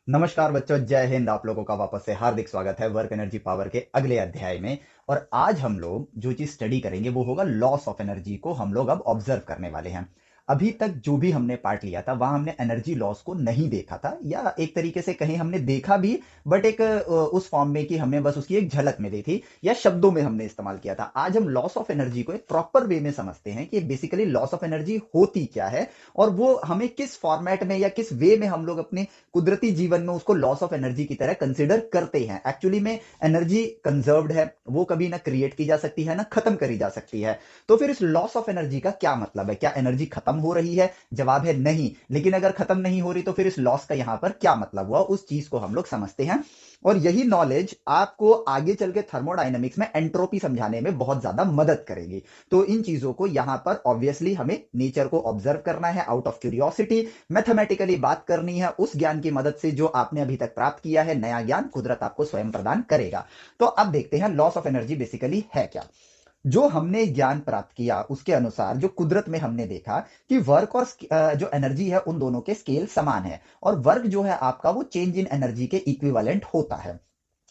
नमस्कार बच्चों, जय हिंद। आप लोगों का वापस से हार्दिक स्वागत है वर्क एनर्जी पावर के अगले अध्याय में। और आज हम लोग जो चीज स्टडी करेंगे वो होगा लॉस ऑफ एनर्जी को हम लोग अब ऑब्जर्व करने वाले हैं। अभी तक जो भी हमने पार्ट लिया था वहां हमने एनर्जी लॉस को नहीं देखा था, या एक तरीके से कहीं हमने देखा भी, बट एक उस फॉर्म में कि हमने बस उसकी एक झलक में दी थी या शब्दों में हमने इस्तेमाल किया था। आज हम लॉस ऑफ एनर्जी को एक प्रॉपर वे में समझते हैं कि बेसिकली लॉस ऑफ एनर्जी होती क्या है, और वो हमें किस फॉर्मेट में या किस वे में हम लोग अपने कुदरती जीवन में उसको लॉस ऑफ एनर्जी की तरह कंसिडर करते हैं। एक्चुअली में एनर्जी कंजर्व्ड है, वो कभी ना क्रिएट की जा सकती है ना खत्म करी जा सकती है। तो फिर इस लॉस ऑफ एनर्जी का क्या मतलब है? क्या एनर्जी खत्म हो रही है? जवाब है नहीं। लेकिन अगर खत्म नहीं हो रही तो फिर इस लॉस का यहां पर क्या मतलब हुआ, उस चीज को हम लोग समझते हैं। और यही नॉलेज आपको आगे चल के थर्मोडाइनमिक्स में एंट्रोपी समझाने में बहुत ज्यादा मदद करेगी। तो इन चीजों को यहां पर ऑब्वियसली हमें नेचर को ऑब्जर्व करना है आउट ऑफ क्यूरियोसिटी, मैथमेटिकली बात करनी है उस ज्ञान की मदद से जो आपने अभी तक प्राप्त किया है। नया ज्ञान कुदरत आपको स्वयं प्रदान करेगा। तो अब देखते हैं लॉस ऑफ एनर्जी बेसिकली है क्या। जो हमने ज्ञान प्राप्त किया उसके अनुसार जो कुदरत में हमने देखा कि वर्क और जो एनर्जी है उन दोनों के स्केल समान है, और वर्क जो है आपका वो चेंज इन एनर्जी के इक्विवेलेंट होता है।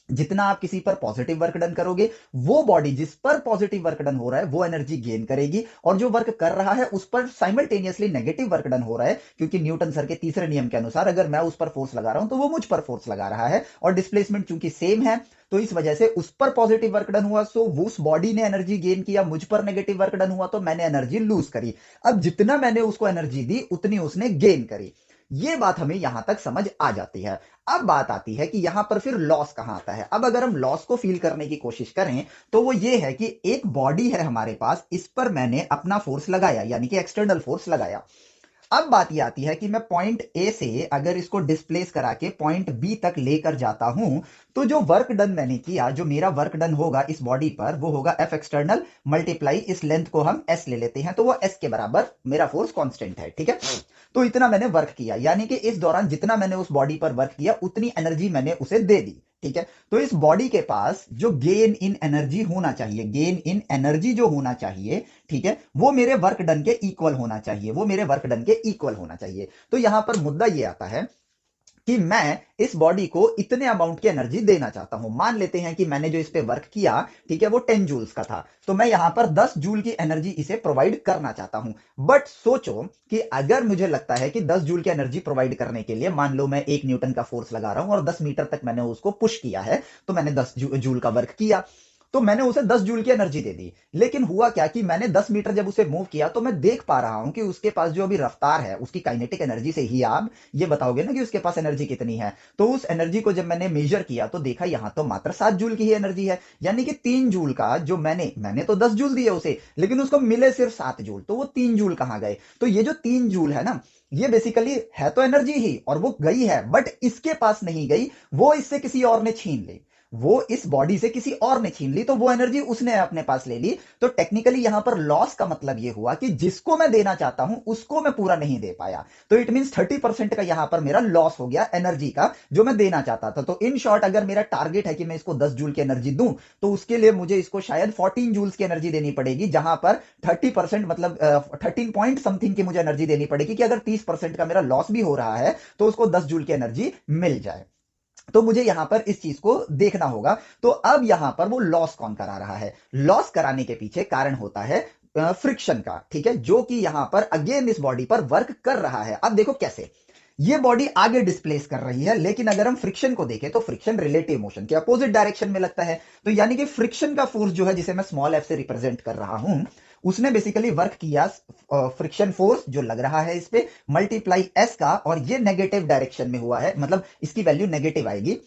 जितना आप किसी पर पॉजिटिव वर्क डन करोगे, वो बॉडी जिस पर पॉजिटिव वर्क डन हो रहा है वो एनर्जी गेन करेगी, और जो वर्क कर रहा है उस पर साइमल्टेनियसली नेगेटिव वर्क डन हो रहा है, क्योंकि न्यूटन सर के तीसरे नियम के अनुसार अगर मैं उस पर फोर्स लगा रहा हूं तो वो मुझ पर फोर्स लगा रहा है, और डिस्प्लेसमेंट चूंकि सेम है तो इस वजह से उस पर पॉजिटिव वर्क डन हुआ, सो उस बॉडी ने एनर्जी गेन किया। मुझ पर नेगेटिव वर्क डन हुआ तो मैंने एनर्जी लूज करी। अब जितना मैंने उसको एनर्जी दी उतनी उसने गेन करी। ये बात हमें यहां तक समझ आ जाती है। अब बात आती है कि यहां पर फिर लॉस कहां आता है। अब अगर हम लॉस को फील करने की कोशिश करें तो वो ये है कि एक बॉडी है हमारे पास, इस पर मैंने अपना फोर्स लगाया, यानी कि एक्सटर्नल फोर्स लगाया। अब बात ये आती है कि मैं पॉइंट ए से अगर इसको डिस्प्लेस करा के पॉइंट बी तक लेकर जाता हूं, तो जो वर्क डन मैंने किया, जो मेरा वर्क डन होगा इस बॉडी पर, वो होगा एफ एक्सटर्नल मल्टीप्लाई इस लेंथ को हम एस ले लेते हैं, तो वो एस के बराबर मेरा फोर्स कांस्टेंट है। ठीक है, तो इतना मैंने वर्क किया, यानी कि इस दौरान जितना मैंने उस बॉडी पर वर्क किया उतनी एनर्जी मैंने उसे दे दी। ठीक है, तो इस बॉडी के पास जो गेन इन एनर्जी होना चाहिए, गेन इन एनर्जी जो होना चाहिए, ठीक है, वो मेरे वर्क डन के इक्वल होना चाहिए, वो मेरे वर्क डन के इक्वल होना चाहिए। तो यहां पर मुद्दा ये आता है कि मैं इस बॉडी को इतने अमाउंट की एनर्जी देना चाहता हूं। मान लेते हैं कि मैंने जो इस पे वर्क किया, ठीक है, वो 10 जूल्स का था, तो मैं यहां पर 10 जूल की एनर्जी इसे प्रोवाइड करना चाहता हूं। बट सोचो कि अगर मुझे लगता है कि 10 जूल की एनर्जी प्रोवाइड करने के लिए, मान लो मैं 1 न्यूटन का फोर्स लगा रहा हूं और 10 मीटर तक मैंने उसको पुश किया है, तो मैंने 10 जूल का वर्क किया, तो मैंने उसे 10 जूल की एनर्जी दे दी। लेकिन हुआ क्या कि मैंने 10 मीटर जब उसे मूव किया तो मैं देख पा रहा हूं कि उसके पास जो अभी रफ्तार है, उसकी काइनेटिक एनर्जी से ही आप ये बताओगे ना कि उसके पास एनर्जी कितनी है। तो उस एनर्जी को जब मैंने मेजर किया तो देखा यहां तो मात्र 7 जूल की ही एनर्जी है, यानी कि 3 जूल का जो मैंने तो 10 जूल दिए उसे, लेकिन उसको मिले सिर्फ 7 जूल, तो वो 3 जूल कहां गए? तो ये जो 3 जूल है ना, ये बेसिकली है तो एनर्जी ही, और वो गई है, बट इसके पास नहीं गई, वो इससे किसी और ने छीन ली। वो इस बॉडी से किसी और ने छीन ली, तो वो एनर्जी उसने अपने पास ले ली। तो टेक्निकली यहां पर लॉस का मतलब ये हुआ कि जिसको मैं देना चाहता हूं उसको मैं पूरा नहीं दे पाया। तो इट मीन 30% का यहां पर मेरा लॉस हो गया एनर्जी का, जो मैं देना चाहता था। तो इन शॉर्ट, अगर मेरा टारगेट है कि मैं इसको 10 जूल की एनर्जी दूं, तो उसके लिए मुझे इसको शायद 14 जूल्स की एनर्जी देनी पड़ेगी, जहां पर 30% मतलब 13 पॉइंट समथिंग की मुझे एनर्जी देनी पड़ेगी, कि अगर 30% का मेरा लॉस भी हो रहा है तो उसको 10 जूल की एनर्जी मिल जाए। तो मुझे यहां पर इस चीज को देखना होगा। तो अब यहां पर वो लॉस कौन करा रहा है? लॉस कराने के पीछे कारण होता है फ्रिक्शन का, ठीक है, जो कि यहां पर अगेन इस बॉडी पर वर्क कर रहा है। अब देखो कैसे ये बॉडी आगे डिस्प्लेस कर रही है, लेकिन अगर हम फ्रिक्शन को देखें तो फ्रिक्शन रिलेटिव मोशन के अपोजिट डायरेक्शन में लगता है। तो यानी कि फ्रिक्शन का फोर्स जो है, जिसे मैं स्मॉल एफ से रिप्रेजेंट कर रहा हूं, उसने बेसिकली वर्क किया फ्रिक्शन फोर्स जो लग रहा है इस पे, मल्टीप्लाई एस का, और ये नेगेटिव डायरेक्शन में हुआ है, मतलब इसकी वैल्यू नेगेटिव आएगी।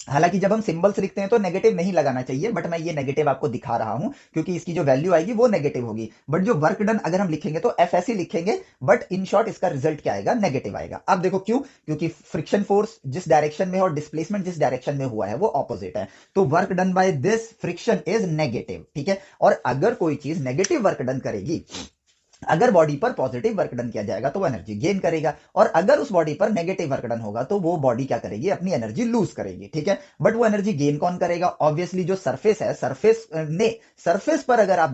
हालांकि जब हम सिंबल्स लिखते हैं तो नेगेटिव नहीं लगाना चाहिए, बट मैं ये नेगेटिव आपको दिखा रहा हूं क्योंकि इसकी जो वैल्यू आएगी वो नेगेटिव होगी। बट जो वर्क डन अगर हम लिखेंगे तो एफ ऐसे लिखेंगे, बट इन शॉर्ट इसका रिजल्ट क्या आएगा? नेगेटिव आएगा। अब देखो क्यों? क्योंकि फ्रिक्शन फोर्स जिस डायरेक्शन में और डिस्प्लेसमेंट जिस डायरेक्शन में हुआ है वो ऑपोजिट है, तो work done by this friction is negative. ठीक है, और अगर कोई चीज नेगेटिव वर्क डन करेगी अगर बॉडी पर पॉजिटिव वर्क डन किया जाएगा तो वो एनर्जी गेन करेगा, और अगर उस बॉडी पर नेगेटिव वर्क डन होगा तो वो बॉडी क्या करेगी, अपनी एनर्जी लूज करेगी, ठीक है। बट वो एनर्जी गेन कौन करेगा, ऑब्वियसली जो सरफेस है, सरफेस पर अगर आप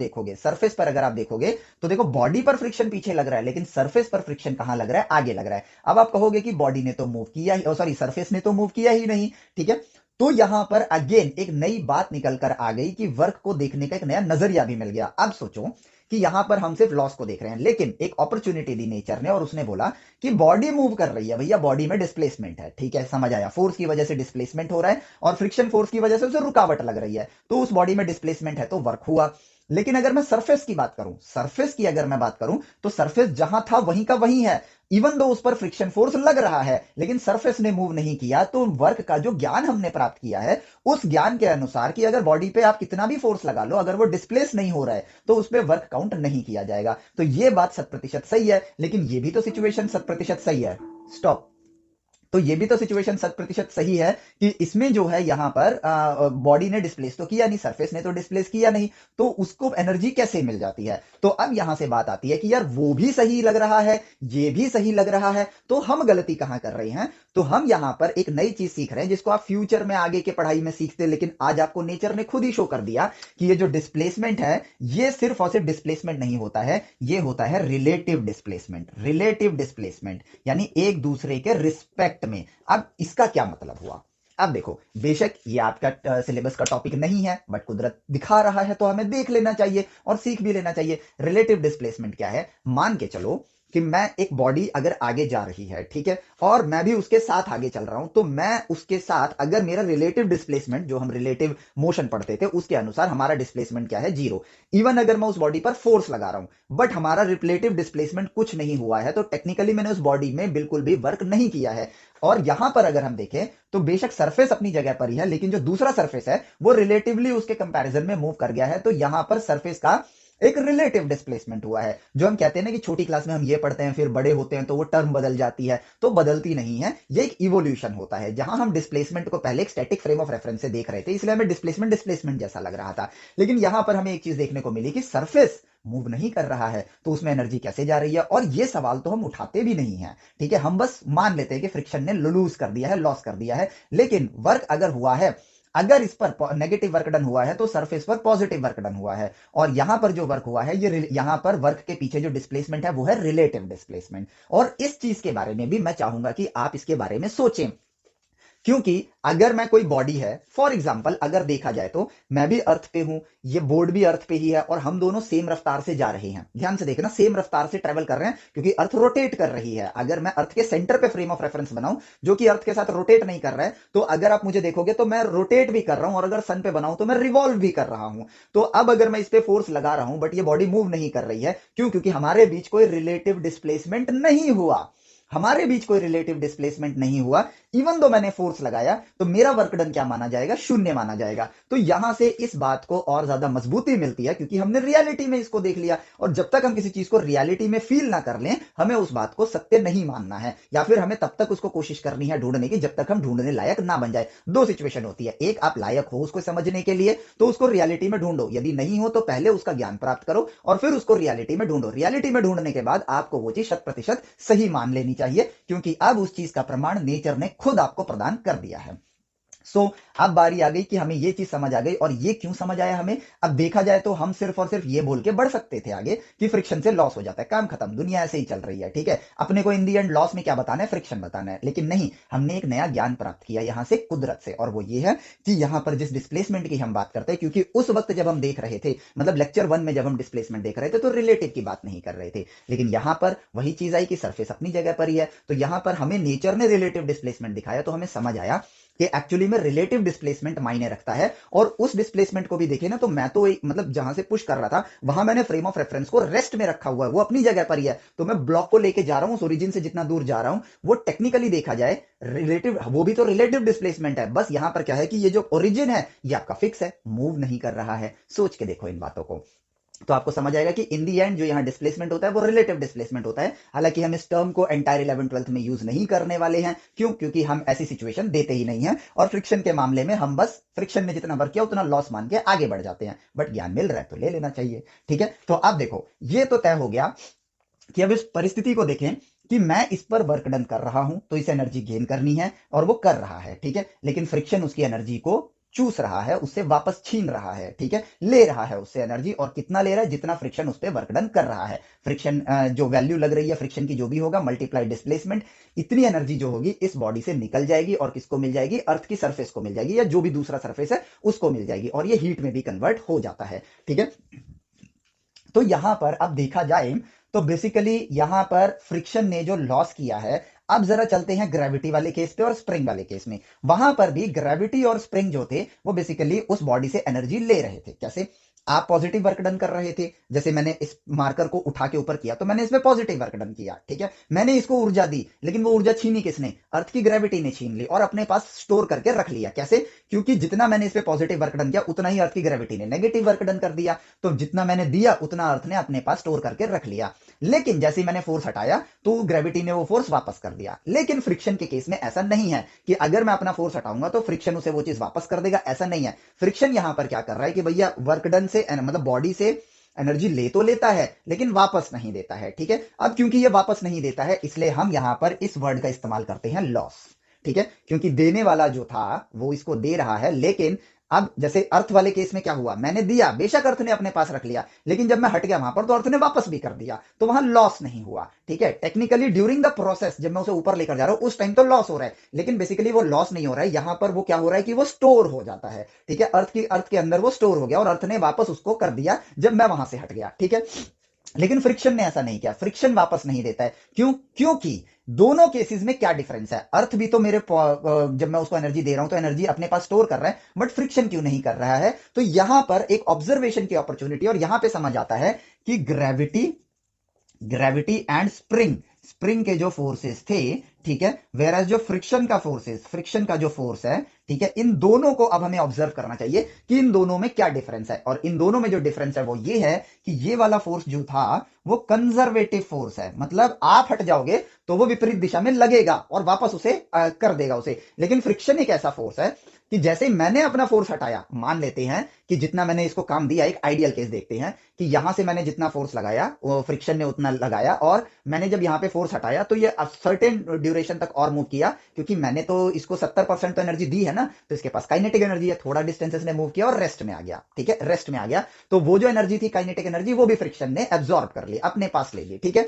देखोगे, तो देखो बॉडी पर फ्रिक्शन पीछे लग रहा है, लेकिन सरफेस पर फ्रिक्शन कहां लग रहा है, आगे लग रहा है। अब आप कहोगे कि बॉडी ने तो मूव किया ही, सॉरी सरफेस ने तो मूव किया ही नहीं, ठीक है। तो यहां पर अगेन एक नई बात निकल कर आ गई कि वर्क को देखने का एक नया नजरिया भी मिल गया। अब सोचो कि यहां पर हम सिर्फ लॉस को देख रहे हैं, लेकिन एक अपॉर्चुनिटी दी नेचर ने और उसने बोला कि बॉडी मूव कर रही है भैया, बॉडी में डिस्प्लेसमेंट है, ठीक है, समझ आया, फोर्स की वजह से डिस्प्लेसमेंट हो रहा है और फ्रिक्शन फोर्स की वजह से उसे रुकावट लग रही है, तो उस बॉडी में डिस्प्लेसमेंट है तो वर्क हुआ। लेकिन अगर मैं सरफेस की बात करूं, सरफेस की अगर मैं बात करूं, तो सरफेस जहां था वहीं का वहीं है। इवन दो उस पर फ्रिक्शन फोर्स लग रहा है, लेकिन सरफेस ने मूव नहीं किया। तो वर्क का जो ज्ञान हमने प्राप्त किया है, उस ज्ञान के अनुसार कि अगर बॉडी पे आप कितना भी फोर्स लगा लो, अगर वो डिस्प्लेस नहीं हो रहा है तो उस पर वर्क काउंट नहीं किया जाएगा। तो ये बात 100% सही है, लेकिन ये भी तो सिचुएशन 100% सही है। स्टॉप। तो ये भी तो सिचुएशन 100% सही है कि इसमें जो है यहां पर बॉडी ने डिस्प्लेस तो किया नहीं, सरफेस ने तो डिस्प्लेस किया नहीं, तो उसको एनर्जी कैसे मिल जाती है। तो अब यहां से बात आती है कि यार वो भी सही लग रहा है, ये भी सही लग रहा है, तो हम गलती कहां कर रहे हैं। तो हम यहां पर एक नई चीज सीख रहे हैं जिसको आप फ्यूचर में आगे के पढ़ाई में सीखते, लेकिन आज आपको नेचर ने खुद ही शो कर दिया कि ये जो डिस्प्लेसमेंट है, ये सिर्फ और सिर्फ डिस्प्लेसमेंट नहीं होता है, ये होता है रिलेटिव डिस्प्लेसमेंट। रिलेटिव डिस्प्लेसमेंट यानी एक दूसरे के रिस्पेक्ट में। अब इसका क्या मतलब हुआ। अब देखो, बेशक ये आपका सिलेबस का टॉपिक नहीं है, बट कुदरत दिखा रहा है तो हमें देख लेना चाहिए और सीख भी लेना चाहिए। रिलेटिव डिस्प्लेसमेंट क्या है, मान के चलो कि मैं एक बॉडी अगर आगे जा रही है, ठीक है, और मैं भी उसके साथ आगे चल रहा हूं, तो मैं उसके साथ अगर मेरा रिलेटिव डिस्प्लेसमेंट, जो हम रिलेटिव मोशन पढ़ते थे उसके अनुसार हमारा डिस्प्लेसमेंट क्या है, जीरो। इवन अगर मैं उस बॉडी पर फोर्स लगा रहा हूं बट हमारा रिलेटिव डिस्प्लेसमेंट कुछ नहीं हुआ है, तो टेक्निकली मैंने उस बॉडी में बिल्कुल भी वर्क नहीं किया है। और यहां पर अगर हम देखें तो बेशक सरफेस अपनी जगह पर ही है, लेकिन जो दूसरा सरफेस है वो रिलेटिवली उसके कंपैरिजन में मूव कर गया है, तो यहां पर सरफेस का एक रिलेटिव डिस्प्लेसमेंट हुआ है। जो हम कहते हैं ना कि छोटी क्लास में हम ये पढ़ते हैं, फिर बड़े होते हैं तो वो टर्म बदल जाती है, तो बदलती नहीं है, ये एक इवोल्यूशन होता है। जहां हम डिस्प्लेसमेंट को पहले एक स्टैटिक फ्रेम ऑफ रेफरेंस से देख रहे थे, इसलिए हमें डिस्प्लेसमेंट डिस्प्लेसमेंट जैसा लग रहा था, लेकिन यहां पर हमें एक चीज देखने को मिली कि सरफेस मूव नहीं कर रहा है, तो उसमें एनर्जी कैसे जा रही है। और ये सवाल तो हम उठाते भी नहीं है, ठीक है, हम बस मान लेते हैं कि फ्रिक्शन ने लूज कर दिया है, लॉस कर दिया है। लेकिन वर्क अगर हुआ है, अगर इस पर नेगेटिव वर्क डन हुआ है तो सरफेस पर पॉजिटिव वर्क डन हुआ है, और यहां पर जो वर्क हुआ है, ये यहां पर वर्क के पीछे जो डिस्प्लेसमेंट है वो है रिलेटिव डिस्प्लेसमेंट। और इस चीज के बारे में भी मैं चाहूंगा कि आप इसके बारे में सोचें, क्योंकि अगर मैं कोई बॉडी है, फॉर एग्जाम्पल अगर देखा जाए तो मैं भी अर्थ पे हूं, ये बोर्ड भी अर्थ पे ही है, और हम दोनों सेम रफ्तार से जा रहे हैं। ध्यान से देखना, सेम रफ्तार से ट्रेवल कर रहे हैं, क्योंकि अर्थ रोटेट कर रही है। अगर मैं अर्थ के सेंटर पे फ्रेम ऑफ रेफरेंस बनाऊं जो कि अर्थ के साथ रोटेट नहीं कर रहा है, तो अगर आप मुझे देखोगे तो मैं रोटेट भी कर रहा हूं, और अगर सन पे बनाऊं तो मैं रिवॉल्व भी कर रहा हूं। तो अब अगर मैं इस पे फोर्स लगा रहा हूं बट ये बॉडी मूव नहीं कर रही है, क्यों, क्योंकि हमारे बीच कोई रिलेटिव डिस्प्लेसमेंट नहीं हुआ, हमारे बीच कोई रिलेटिव डिस्प्लेसमेंट नहीं हुआ। इवन दो मैंने फोर्स लगाया तो मेरा वर्क डन क्या माना जाएगा, शून्य माना जाएगा। तो यहां से इस बात को और ज्यादा मजबूती मिलती है, क्योंकि हमने रियलिटी में इसको देख लिया, और जब तक हम किसी चीज को रियलिटी में फील ना कर लें, हमें उस बात को सत्य नहीं मानना है, या फिर हमें तब तक उसको कोशिश करनी है ढूंढने की जब तक हम ढूंढने लायक ना बन जाए। दो सिचुएशन होती है, एक आप लायक हो उसको समझने के लिए तो उसको रियलिटी में ढूंढो, यदि नहीं हो तो पहले उसका ज्ञान प्राप्त करो और फिर उसको रियलिटी में ढूंढो। रियलिटी में ढूंढने के बाद आपको वो चीज 100% सही मान लेनी चाहिए, क्योंकि अब उस चीज का प्रमाण नेचर ने खुद आपको प्रदान कर दिया है। अब बारी आ गई कि हमें ये चीज समझ आ गई, और ये क्यों समझ आया हमें। अब देखा जाए तो हम सिर्फ और सिर्फ ये बोल के बढ़ सकते थे आगे कि फ्रिक्शन से लॉस हो जाता है, काम खत्म, दुनिया ऐसे ही चल रही है, ठीक है, अपने को इन दी एंड लॉस में क्या बताना है, फ्रिक्शन बताना है। लेकिन नहीं, हमने एक नया ज्ञान प्राप्त किया यहां से कुदरत से, और वो ये है कि यहां पर जिस डिस्प्लेसमेंट की हम बात करते हैं, क्योंकि उस वक्त जब हम देख रहे थे, मतलब लेक्चर 1 में जब हम डिस्प्लेसमेंट देख रहे थे, तो रिलेटिव की बात नहीं कर रहे थे, लेकिन यहां पर वही चीज आई कि सरफेस अपनी जगह पर ही है। तो यहां पर हमें नेचर ने रिलेटिव डिस्प्लेसमेंट दिखाया, तो हमें समझ आया कि एक्चुअली में रिलेटिव डिस्प्लेसमेंट मायने रखता है। और उस डिस्प्लेसमेंट को भी देखे ना, तो मैं तो एक मतलब जहां से पुश कर रहा था वहां मैंने फ्रेम ऑफ रेफरेंस को रेस्ट में रखा हुआ है, वो अपनी जगह पर ही है, तो मैं ब्लॉक को लेके जा रहा हूं, ओरिजिन से जितना दूर जा रहा हूं वो टेक्निकली देखा जाए रिलेटिव, वो भी तो रिलेटिव डिस्प्लेसमेंट है। बस यहां पर क्या है कि ये जो ओरिजिन है ये आपका फिक्स है, मूव नहीं कर रहा है। सोच के देखो इन बातों को, तो आपको समझ आएगा कि इन दी एंड जो यहाँ डिस्प्लेसमेंट होता है वो रिलेटिव डिस्प्लेसमेंट होता है। हालांकि हम इस टर्म को एंटायर 11th-12th में यूज नहीं करने वाले हैं, क्यों, क्योंकि हम ऐसी सिचुएशन देते ही नहीं है, और फ्रिक्शन के मामले में हम बस फ्रिक्शन में जितना वर्क किया उतना लॉस मान के आगे बढ़ जाते हैं। बट ज्ञान मिल रहा है तो ले लेना चाहिए, ठीक है। तो अब देखो, ये तो तय हो गया कि अब इस परिस्थिति को देखें कि मैं इस पर वर्क डन कर रहा हूं तो इसे एनर्जी गेन करनी है और वो कर रहा है, ठीक है, लेकिन फ्रिक्शन उसकी एनर्जी को चूस रहा है, उससे वापस छीन रहा है, ठीक है, ले रहा है उससे एनर्जी, और कितना ले रहा है, जितना फ्रिक्शन उस पर वर्क डन कर रहा है। फ्रिक्शन जो वैल्यू लग रही है फ्रिक्शन की जो भी होगा मल्टीप्लाई डिस्प्लेसमेंट, इतनी एनर्जी जो होगी इस बॉडी से निकल जाएगी और किसको मिल जाएगी, अर्थ की सरफेस को मिल जाएगी या जो भी दूसरा सरफेस है उसको मिल जाएगी, और ये हीट में भी कन्वर्ट हो जाता है, ठीक है। तो यहां पर अब देखा जाए तो बेसिकली यहां पर फ्रिक्शन ने जो लॉस किया है, अब जरा चलते हैं ग्रेविटी वाले केस पे और स्प्रिंग वाले केस में। वहां पर भी ग्रेविटी और स्प्रिंग जो थे वो बेसिकली उस बॉडी से एनर्जी ले रहे थे। कैसे? आप पॉजिटिव वर्क डन कर रहे थे, जैसे मैंने इस मार्कर को उठा के ऊपर किया तो मैंने इसमें पॉजिटिव वर्क डन किया, ठीक है, मैंने इसको ऊर्जा दी, लेकिन वो ऊर्जा छीनी किसने? अर्थ की ग्रेविटी ने छीन ली और अपने पास स्टोर करके रख लिया। कैसे? क्योंकि जितना मैंने इस पे पॉजिटिव वर्क डन किया उतना ही अर्थ की ग्रेविटी ने नेगेटिव वर्क डन कर दिया, तो जितना मैंने दिया उतना अर्थ ने अपने पास स्टोर करके रख लिया। लेकिन जैसे ही मैंने फोर्स हटाया तो ग्रेविटी ने वो फोर्स वापस कर दिया। लेकिन फ्रिक्शन के केस में ऐसा नहीं है कि अगर मैं अपना फोर्स हटाऊंगा तो फ्रिक्शन उसे वो चीज वापस कर देगा, ऐसा नहीं है। फ्रिक्शन यहां पर क्या कर रहा है कि भैया वर्क डन से मतलब बॉडी से एनर्जी ले तो लेता है लेकिन वापस नहीं देता है, ठीक है। अब क्योंकि ये वापस नहीं देता है इसलिए हम यहां पर इस वर्ड का इस्तेमाल करते हैं लॉस, ठीक है, क्योंकि देने वाला जो था वो इसको दे रहा है, लेकिन अब जैसे अर्थ वाले केस में क्या हुआ, मैंने दिया, बेशक अर्थ ने अपने पास रख लिया, लेकिन जब मैं हट गया वहां पर तो अर्थ ने वापस भी कर दिया, तो वहां लॉस नहीं हुआ, ठीक है। टेक्निकली ड्यूरिंग द प्रोसेस जब मैं उसे ऊपर लेकर जा रहा हूं उस टाइम तो लॉस हो रहा है, लेकिन बेसिकली वो लॉस नहीं हो रहा है, यहां पर वो क्या हो रहा है कि वो स्टोर हो जाता है, ठीक है, अर्थ के अंदर वो स्टोर हो गया और अर्थ ने वापस उसको कर दिया जब मैं वहां से हट गया, ठीक है। लेकिन फ्रिक्शन ने ऐसा नहीं किया, फ्रिक्शन वापस नहीं देता है। क्यों? क्योंकि दोनों केसेस में क्या डिफरेंस है, अर्थ भी तो मेरे जब मैं उसको एनर्जी दे रहा हूं तो एनर्जी अपने पास स्टोर कर रहा है, बट फ्रिक्शन क्यों नहीं कर रहा है? तो यहां पर एक ऑब्जर्वेशन की अपॉर्चुनिटी और यहां पे समझ आता है कि gravity gravity and spring, spring के जो फोर्सेस थे, ठीक है, वेर एज जो फ्रिक्शन का फोर्सेस, फ्रिक्शन का जो फोर्स है, ठीक है, इन दोनों को अब हमें ऑब्जर्व करना चाहिए कि इन दोनों में क्या डिफरेंस है। और इन दोनों में जो डिफरेंस है वो ये है कि ये वाला फोर्स जो था वो कंजर्वेटिव फोर्स है, मतलब आप हट जाओगे तो वो विपरीत दिशा में लगेगा और वापस उसे कर देगा उसे। लेकिन फ्रिक्शन एक ऐसा फोर्स है कि जैसे मैंने अपना फोर्स हटाया, मान लेते हैं कि जितना मैंने इसको काम दिया, एक आइडियल केस देखते हैं कि यहां से मैंने जितना फोर्स लगाया वो फ्रिक्शन ने उतना लगाया, और मैंने जब यहां पे फोर्स हटाया तो ये सर्टेन ड्यूरेशन तक और मूव किया, क्योंकि मैंने तो इसको 70% तो एनर्जी दी है ना, तो इसके पास काइनेटिक एनर्जी है, थोड़ा डिस्टेंस इसने मूव किया और रेस्ट में आ गया, ठीक है, रेस्ट में आ गया, तो वो जो एनर्जी थी काइनेटिक एनर्जी वो भी फ्रिक्शन ने एब्जॉर्ब कर ली, अपने पास ले ली, ठीक है।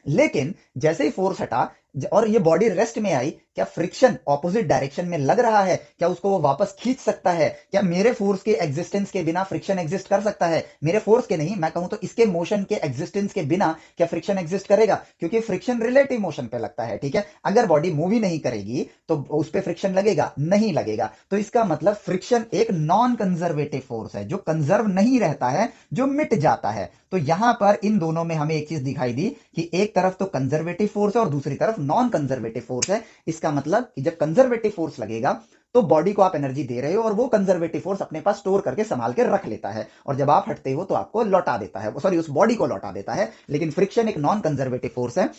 लेकिन जैसे ही फोर्स हटा और ये बॉडी रेस्ट में आई, क्या फ्रिक्शन ऑपोजिट डायरेक्शन में लग रहा है? क्या उसको वो वापस खींच सकता है? क्या मेरे फोर्स के एग्जिस्टेंस के बिना फ्रिक्शन एग्जिस्ट कर सकता है? मेरे फोर्स के नहीं, मैं कहूं तो इसके मोशन के एग्जिस्टेंस के बिना क्या फ्रिक्शन एग्जिस्ट करेगा? क्योंकि फ्रिक्शन रिलेटिव मोशन पे लगता है, ठीक है। अगर बॉडी मूव ही नहीं करेगी तो उस पर फ्रिक्शन लगेगा? नहीं लगेगा। तो इसका मतलब फ्रिक्शन एक नॉन कंजर्वेटिव फोर्स है, जो कंजर्व नहीं रहता है, जो मिट जाता है। तो यहां पर इन दोनों में हमें एक चीज दिखाई दी कि एक तरफ तो कंजर्वेटिव फोर्स है और दूसरी तरफ नॉन कंजर्वेटिव फोर्स है। इसका मतलब कि जब कंजर्वेटिव फोर्स लगेगा तो बॉडी को आप एनर्जी दे रहे हो और वो कंजर्वेटिव फोर्स अपने पास स्टोर करके संभाल के रख लेता है, और जब आप हटते हो तो आपको लौटा देता है, सॉरी उस बॉडी को लौटा देता है। लेकिन फ्रिक्शन एक नॉन कंजर्वेटिव फोर्स है,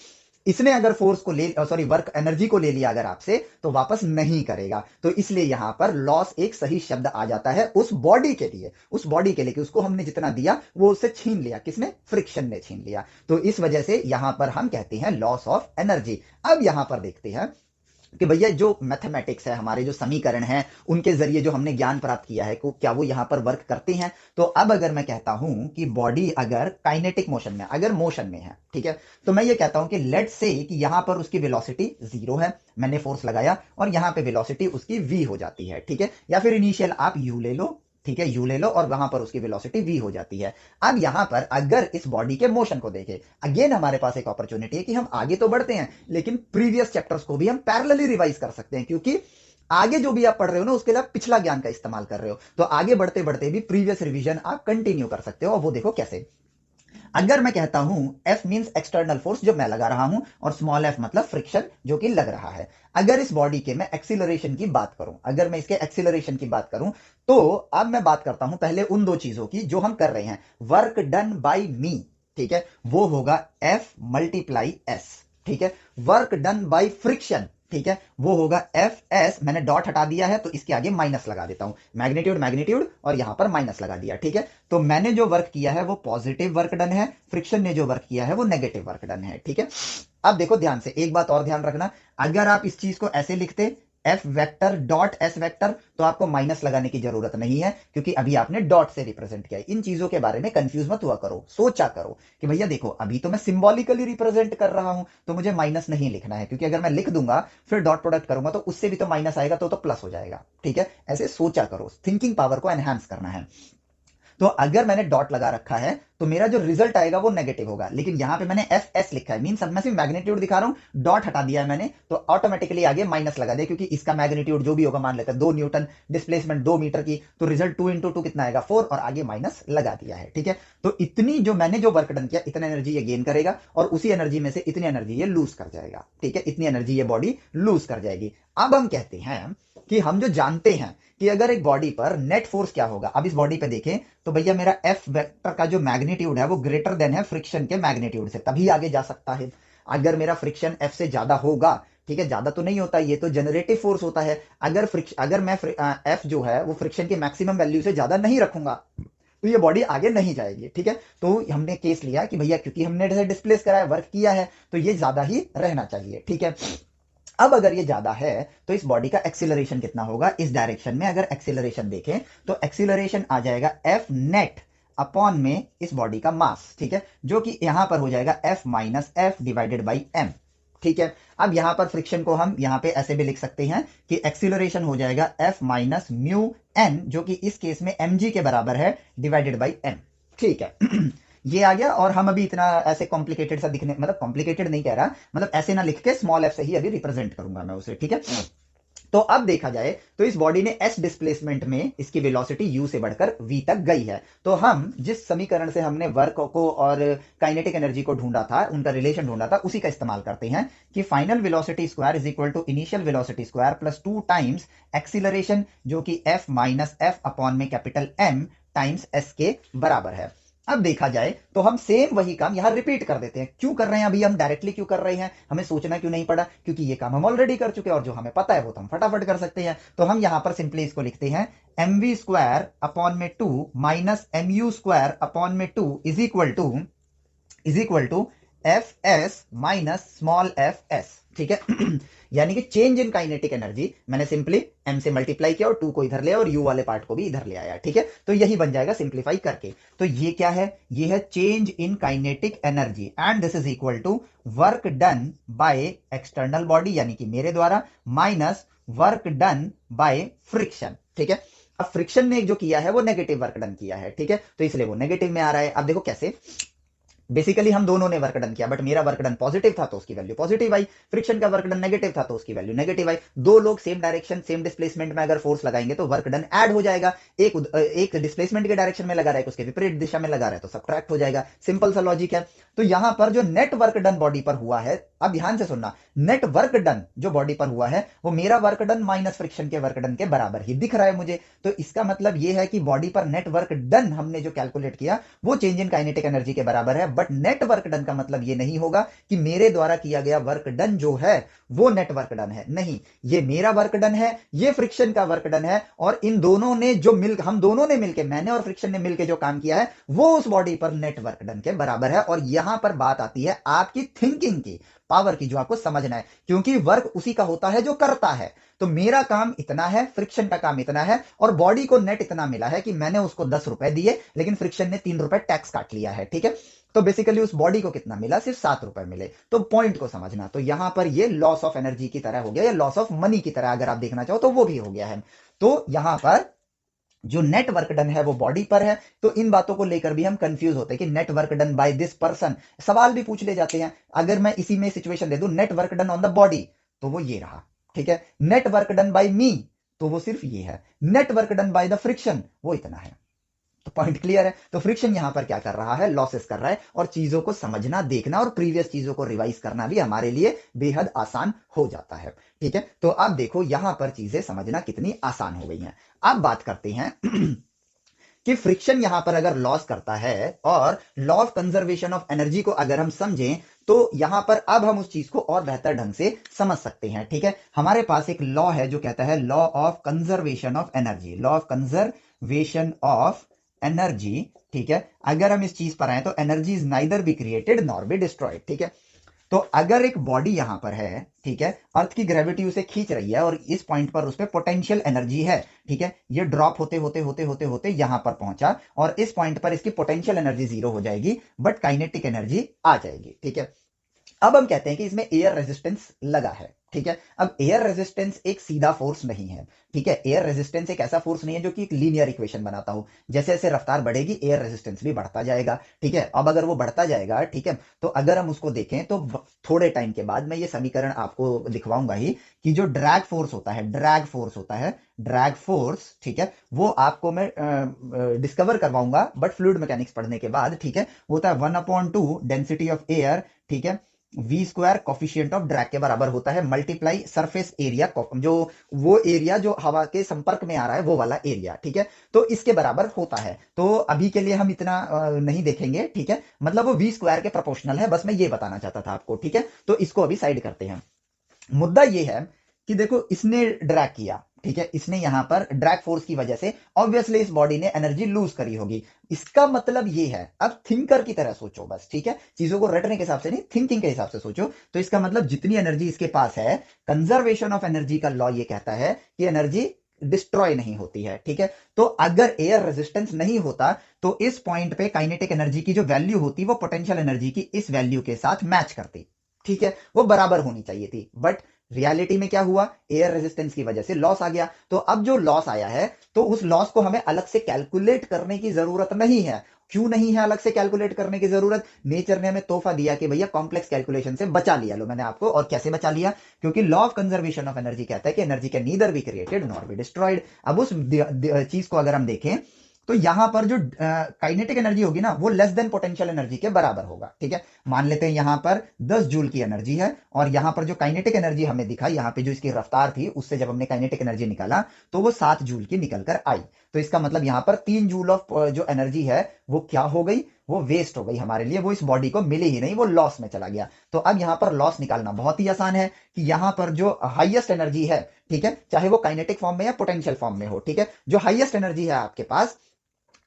इसने अगर फोर्स को ले सॉरी वर्क एनर्जी को ले लिया अगर आपसे तो वापस नहीं करेगा। तो इसलिए यहां पर लॉस एक सही शब्द आ जाता है उस बॉडी के लिए, उस बॉडी के लिए कि उसको हमने जितना दिया वो उससे छीन लिया, किसने? फ्रिक्शन ने छीन लिया। तो इस वजह से यहां पर हम कहते हैं लॉस ऑफ एनर्जी। अब यहां पर देखते हैं कि भैया जो मैथमेटिक्स है, हमारे जो समीकरण हैं, उनके जरिए जो हमने ज्ञान प्राप्त किया है को क्या वो यहां पर वर्क करते हैं? तो अब अगर मैं कहता हूं कि बॉडी अगर काइनेटिक मोशन में, अगर मोशन में है, ठीक है, तो मैं ये कहता हूं कि लेट्स से कि यहां पर उसकी वेलोसिटी 0 है, मैंने फोर्स लगाया और यहां पे वेलोसिटी उसकी v हो जाती है, ठीक है, या फिर इनिशियल आप u ले लो, ठीक है, यू ले लो और वहां पर उसकी वेलोसिटी v हो जाती है। अब यहां पर अगर इस बॉडी के मोशन को देखें, अगेन हमारे पास एक अपॉर्चुनिटी है कि हम आगे तो बढ़ते हैं लेकिन प्रीवियस चैप्टर्स को भी हम पैरेलली रिवाइज कर सकते हैं, क्योंकि आगे जो भी आप पढ़ रहे हो ना उसके लिए आप पिछला ज्ञान का इस्तेमाल कर रहे हो, तो आगे बढ़ते बढ़ते भी प्रीवियस रिवीजन आप कंटिन्यू कर सकते हो। और वो देखो कैसे। अगर मैं कहता हूं F मींस एक्सटर्नल फोर्स जो मैं लगा रहा हूं और स्मॉल f मतलब फ्रिक्शन जो कि लग रहा है, अगर इस बॉडी के मैं एक्सीलरेशन की बात करूं, अगर मैं इसके एक्सीलरेशन की बात करूं, तो अब मैं बात करता हूं पहले उन दो चीजों की जो हम कर रहे हैं। वर्क डन बाय मी, ठीक है, वो होगा F मल्टीप्लाई S, ठीक है। वर्क डन बाय फ्रिक्शन, ठीक है, वो होगा एफ एस, मैंने डॉट हटा दिया है तो इसके आगे माइनस लगा देता हूं, मैग्नीट्यूड मैग्नीट्यूड और यहां पर माइनस लगा दिया। ठीक है, तो मैंने जो वर्क किया है वो पॉजिटिव वर्क डन है, फ्रिक्शन ने जो वर्क किया है वो नेगेटिव वर्क डन है। ठीक है, अब देखो ध्यान से, एक बात और ध्यान रखना, अगर आप इस चीज को ऐसे लिखते F vector dot S vector तो आपको माइनस लगाने की जरूरत नहीं है, क्योंकि अभी आपने डॉट से रिप्रेजेंट किया है। इन चीजों के बारे में कंफ्यूज मत हुआ करो, सोचा करो कि भैया देखो अभी तो मैं सिंबॉलिकली रिप्रेजेंट कर रहा हूं तो मुझे माइनस नहीं लिखना है, क्योंकि अगर मैं लिख दूंगा फिर डॉट प्रोडक्ट करूंगा तो उससे भी तो माइनस आएगा, तो प्लस हो जाएगा। ठीक है, ऐसे सोचा करो, थिंकिंग पावर को एनहांस करना है। तो अगर मैंने डॉट लगा रखा है तो मेरा जो रिजल्ट आएगा वो नेगेटिव होगा, लेकिन यहां पे मैंने एफ एस लिखा है, मीन मैं सिर्फ मैग्नीट्यूड दिखा रहा हूं, डॉट हटा दिया है मैंने तो ऑटोमेटिकली आगे माइनस लगा दिया, क्योंकि इसका मैग्नीट्यूड जो भी होगा मान लेते हैं 2 न्यूटन, डिस्प्लेसमेंट 2 मीटर की, तो रिजल्ट 2 इंटू 2 कितना आएगा 4, और आगे माइनस लगा दिया है। ठीक है, तो इतनी जो मैंने जो वर्क डन किया इतनी एनर्जी ये गेन करेगा और उसी एनर्जी में से इतनी एनर्जी ये लूज कर जाएगा। ठीक है, इतनी एनर्जी ये बॉडी लूज कर जाएगी। अब हम कहते हैं कि हम जो जानते हैं कि अगर एक बॉडी पर नेट फोर्स क्या होगा, अब इस बॉडी पे देखें तो भैया मेरा एफ वेक्टर का जो मैग्नीट्यूड है वो ग्रेटर देन है फ्रिक्शन के मैग्नीट्यूड से, तभी आगे जा सकता है। अगर मेरा फ्रिक्शन एफ से ज्यादा होगा, ठीक है, ज्यादा तो नहीं होता, ये तो जनरेटिव फोर्स होता है, अगर मैं एफ जो है वो फ्रिक्शन की मैक्सिमम वैल्यू से ज्यादा नहीं रखूंगा तो ये बॉडी आगे नहीं जाएगी। ठीक है, तो हमने केस लिया कि भैया क्योंकि हमने डिस्प्लेस करा है, वर्क किया है, तो ये ज्यादा ही रहना चाहिए। ठीक है, अब अगर ये ज्यादा है तो इस बॉडी का एक्सीलरेशन कितना होगा, इस डायरेक्शन में अगर एक्सीलरेशन देखें तो एक्सीलरेशन आ जाएगा एफ नेट अपॉन में इस बॉडी का मास। ठीक है, जो कि यहां पर हो जाएगा F minus F divided by M. ठीक है, अब यहां पर फ्रिक्शन को हम यहां पे ऐसे भी लिख सकते हैं कि एक्सीलरेशन हो जाएगा एफ माइनस म्यू एन, जो कि इस केस में एम जी के बराबर है डिवाइडेड बाई एम। ठीक है, ये आ गया, और हम अभी इतना ऐसे कॉम्प्लिकेटेड सा दिखने, मतलब कॉम्प्लिकेटेड नहीं कह रहा, मतलब ऐसे ना लिख के स्मॉल एफ से ही अभी रिप्रेजेंट करूंगा मैं उसे। ठीक है, तो अब देखा जाए तो इस बॉडी ने एस डिस्प्लेसमेंट में इसकी वेलोसिटी यू से बढ़कर वी तक गई है, तो हम जिस समीकरण से हमने वर्क को और काइनेटिक एनर्जी को ढूंढा था, उनका रिलेशन ढूंढा था, उसी का इस्तेमाल करते हैं कि final velocity square is equal to initial velocity square plus 2 times acceleration, जो कि एफ माइनस एफ अपॉन में कैपिटल एम टाइम्स एस के बराबर है। अब देखा जाए तो हम सेम वही काम यहां रिपीट कर देते हैं। क्यों कर रहे हैं, अभी हम डायरेक्टली क्यों कर रहे हैं, हमें सोचना क्यों नहीं पड़ा, क्योंकि ये काम हम ऑलरेडी कर चुके हैं और जो हमें पता है वो तो हम फटाफट कर सकते हैं। तो हम यहां पर सिंपली इसको लिखते हैं एम वी स्क्वायर अपॉन में 2 minus M U square upon में 2 is equal to F S minus small F S. ठीक है, यानी कि चेंज इन काइनेटिक एनर्जी मैंने सिंपली एम से मल्टीप्लाई किया और 2 को इधर ले और यू वाले पार्ट को भी इधर ले आया। ठीक है, तो यही बन जाएगा सिंप्लीफाई करके। तो ये क्या है, ये है change in kinetic energy and this is equal to work done by external body यानी कि मेरे द्वारा minus work done by friction. ठीक है, अब फ्रिक्शन ने जो किया है वो नेगेटिव वर्क डन किया है। ठीक है, तो इसलिए वो नेगेटिव में आ रहा है। अब देखो कैसे, बेसिकली हम दोनों ने वर्क डन किया, बट मेरा वर्क डन पॉजिटिव था तो उसकी वैल्यू पॉजिटिव आई, फ्रिक्शन का वर्क डन नेगेटिव था तो उसकी वैल्यू नेगेटिव आई। दो लोग सेम डायरेक्शन सेम डिस्प्लेसमेंट में अगर फोर्स लगाएंगे तो वर्क डन ऐड हो जाएगा, एक डिस्प्लेसमेंट के डायरेक्शन में लगा रहा है, उसके विपरीत दिशा में लगा रहा है तो सब्ट्रैक्ट हो जाएगा। सिंपल सा लॉजिक है। तो यहां पर जो नेट वर्क डन बॉडी पर हुआ है, अब ध्यान से सुनना, नेट वर्क डन जो बॉडी पर हुआ है वो मेरा वर्क डन माइनस फ्रिक्शन के वर्क डन के बराबर ही दिख रहा है मुझे। तो इसका मतलब यह है कि बॉडी पर नेट वर्क डन हमने जो कैलकुलेट किया वो चेंज इन काइनेटिक एनर्जी के बराबर है, बट नेट वर्क डन का मतलब यह नहीं होगा कि मेरे द्वारा किया गया वर्क डन जो है वो नेट वर्क डन है। नहीं, ये मेरा वर्क डन है, ये फ्रिक्शन का वर्क डन है, और इन दोनों ने जो हम दोनों ने मिलकर, मैंने और फ्रिक्शन ने मिलकर जो काम किया है वो उस बॉडी पर नेट वर्क डन के बराबर है। और यहां पर बात आती है आपकी थिंकिंग की पावर की, जो आपको समझना है, क्योंकि वर्क उसी का होता है जो करता है। तो मेरा काम इतना है, फ्रिक्शन का काम इतना है, और बॉडी को नेट इतना मिला है कि मैंने उसको 10 रुपए दिए लेकिन फ्रिक्शन ने 3 रुपए टैक्स काट लिया है। ठीक है, तो बेसिकली उस बॉडी को कितना मिला, सिर्फ 7 रुपए मिले। तो पॉइंट को समझना, तो यहां पर ये लॉस ऑफ एनर्जी की तरह हो गया या लॉस ऑफ मनी की तरह अगर आप देखना चाहो तो वो भी हो गया है। तो यहां पर जो नेट वर्क डन है वो बॉडी पर है। तो इन बातों को लेकर भी हम कंफ्यूज होते हैं कि net work done by this person, सवाल भी पूछ ले जाते हैं। अगर मैं इसी में सिचुएशन दे दूं net work done on the body, तो वो ये रहा। ठीक है, नेट वर्क डन बाय मी, तो वो सिर्फ ये है। Net work done by the friction, वो इतना है। तो पॉइंट क्लियर है। तो फ्रिक्शन यहां पर क्या कर रहा है, लॉसेस कर रहा है, और चीजों को समझना, देखना और प्रीवियस चीजों को रिवाइज करना भी हमारे लिए बेहद आसान हो जाता है। ठीक है, तो अब देखो यहां पर चीजें समझना कितनी आसान हो गई हैं। अब बात करते हैं कि फ्रिक्शन यहां पर अगर लॉस करता है, और law of conservation of energy को अगर हम समझें तो यहां पर अब हम उस चीज को और बेहतर ढंग से समझ सकते हैं। ठीक है, हमारे पास एक लॉ है जो कहता है law of conservation of energy, law of conservation of energy. ठीक है, अगर हम इस चीज पर आए तो energy is neither be created nor be destroyed. ठीक है, तो अगर एक बॉडी यहां पर है, ठीक है, अर्थ की ग्रेविटी उसे खींच रही है और इस पॉइंट पर उस पर पोटेंशियल एनर्जी है। ठीक है, ये ड्रॉप होते होते होते होते होते यहां पर पहुंचा और इस पॉइंट पर इसकी पोटेंशियल एनर्जी जीरो हो जाएगी, बट काइनेटिक एनर्जी आ जाएगी। ठीक है, अब हम कहते हैं कि इसमें एयर रेजिस्टेंस लगा है। ठीक है, अब एयर रेजिस्टेंस एक सीधा फोर्स नहीं है। ठीक है, एयर रेजिस्टेंस एक ऐसा फोर्स नहीं है जो कि एक लीनियर इक्वेशन बनाता हो, जैसे जैसे रफ्तार बढ़ेगी एयर रेजिस्टेंस भी बढ़ता जाएगा। ठीक है, अब अगर वो बढ़ता जाएगा, ठीक है, तो अगर हम उसको देखें तो थोड़े टाइम के बाद मैं ये समीकरण आपको दिखवाऊंगा ही कि जो ड्रैग फोर्स होता है, ड्रैग फोर्स होता है, ड्रैग फोर्स, ठीक है, वो आपको मैं डिस्कवर करवाऊंगा बट फ्लूइड मैकेनिक्स पढ़ने के बाद। ठीक है, वो होता है 1/2 डेंसिटी ऑफ एयर, ठीक है, V square coefficient of drag के बराबर होता है मल्टीप्लाई सरफेस एरिया, जो वो एरिया जो हवा के संपर्क में आ रहा है वो वाला एरिया। ठीक है, तो इसके बराबर होता है। तो अभी के लिए हम इतना नहीं देखेंगे। ठीक है, मतलब वो वी स्क्वायर के प्रोपोर्शनल है, बस मैं ये बताना चाहता था आपको। ठीक है, तो इसको अभी साइड करते हैं। मुद्दा ये है कि देखो इसने ड्रैग किया, ठीक है, इसने यहां पर ड्रैग फोर्स की वजह से ऑब्वियसली इस बॉडी ने एनर्जी लूज करी होगी। इसका मतलब ये है, अब थिंकर की तरह सोचो बस। ठीक है, चीजों को रटने के हिसाब से नहीं, थिंकिंग के हिसाब से सोचो। तो इसका मतलब जितनी एनर्जी इसके पास है, कंजर्वेशन ऑफ एनर्जी का लॉ ये कहता है कि एनर्जी डिस्ट्रॉय नहीं होती है। ठीक है, तो अगर एयर रेजिस्टेंस नहीं होता तो इस पॉइंट पे काइनेटिक एनर्जी की जो वैल्यू होती वो पोटेंशियल एनर्जी की इस वैल्यू के साथ मैच करती। ठीक है, वो बराबर होनी चाहिए थी, बट रियलिटी में क्या हुआ, एयर रेजिस्टेंस की वजह से लॉस आ गया। तो अब जो लॉस आया है तो उस लॉस को हमें अलग से कैलकुलेट करने की जरूरत नहीं है। क्यों नहीं है अलग से कैलकुलेट करने की जरूरत? नेचर ने हमें तोहफा दिया कि भैया कॉम्प्लेक्स कैलकुलेशन से बचा लिया। लो मैंने आपको, और कैसे बचा लिया? क्योंकि law of conservation of energy कहता है कि energy can neither be created nor be destroyed. अब उस चीज को अगर हम देखें तो यहां पर जो काइनेटिक एनर्जी होगी ना वो लेस देन पोटेंशियल एनर्जी के बराबर होगा। ठीक है, मान लेते हैं यहां पर 10 जूल की एनर्जी है और यहां पर जो काइनेटिक एनर्जी हमें दिखा, यहां पे जो इसकी रफ्तार थी उससे जब हमने काइनेटिक एनर्जी निकाला तो वो 7 जूल की निकल कर आई। तो इसका मतलब यहां पर 3 जूल ऑफ जो एनर्जी है वो क्या हो गई, वो वेस्ट हो गई हमारे लिए, वो इस बॉडी को मिली ही नहीं, वो लॉस में चला गया। तो अब यहां पर लॉस निकालना बहुत ही आसान है कि यहां पर जो हाईएस्ट एनर्जी है, ठीक है, चाहे वो काइनेटिक फॉर्म में या पोटेंशियल फॉर्म में हो, ठीक है, जो हाईएस्ट एनर्जी है आपके पास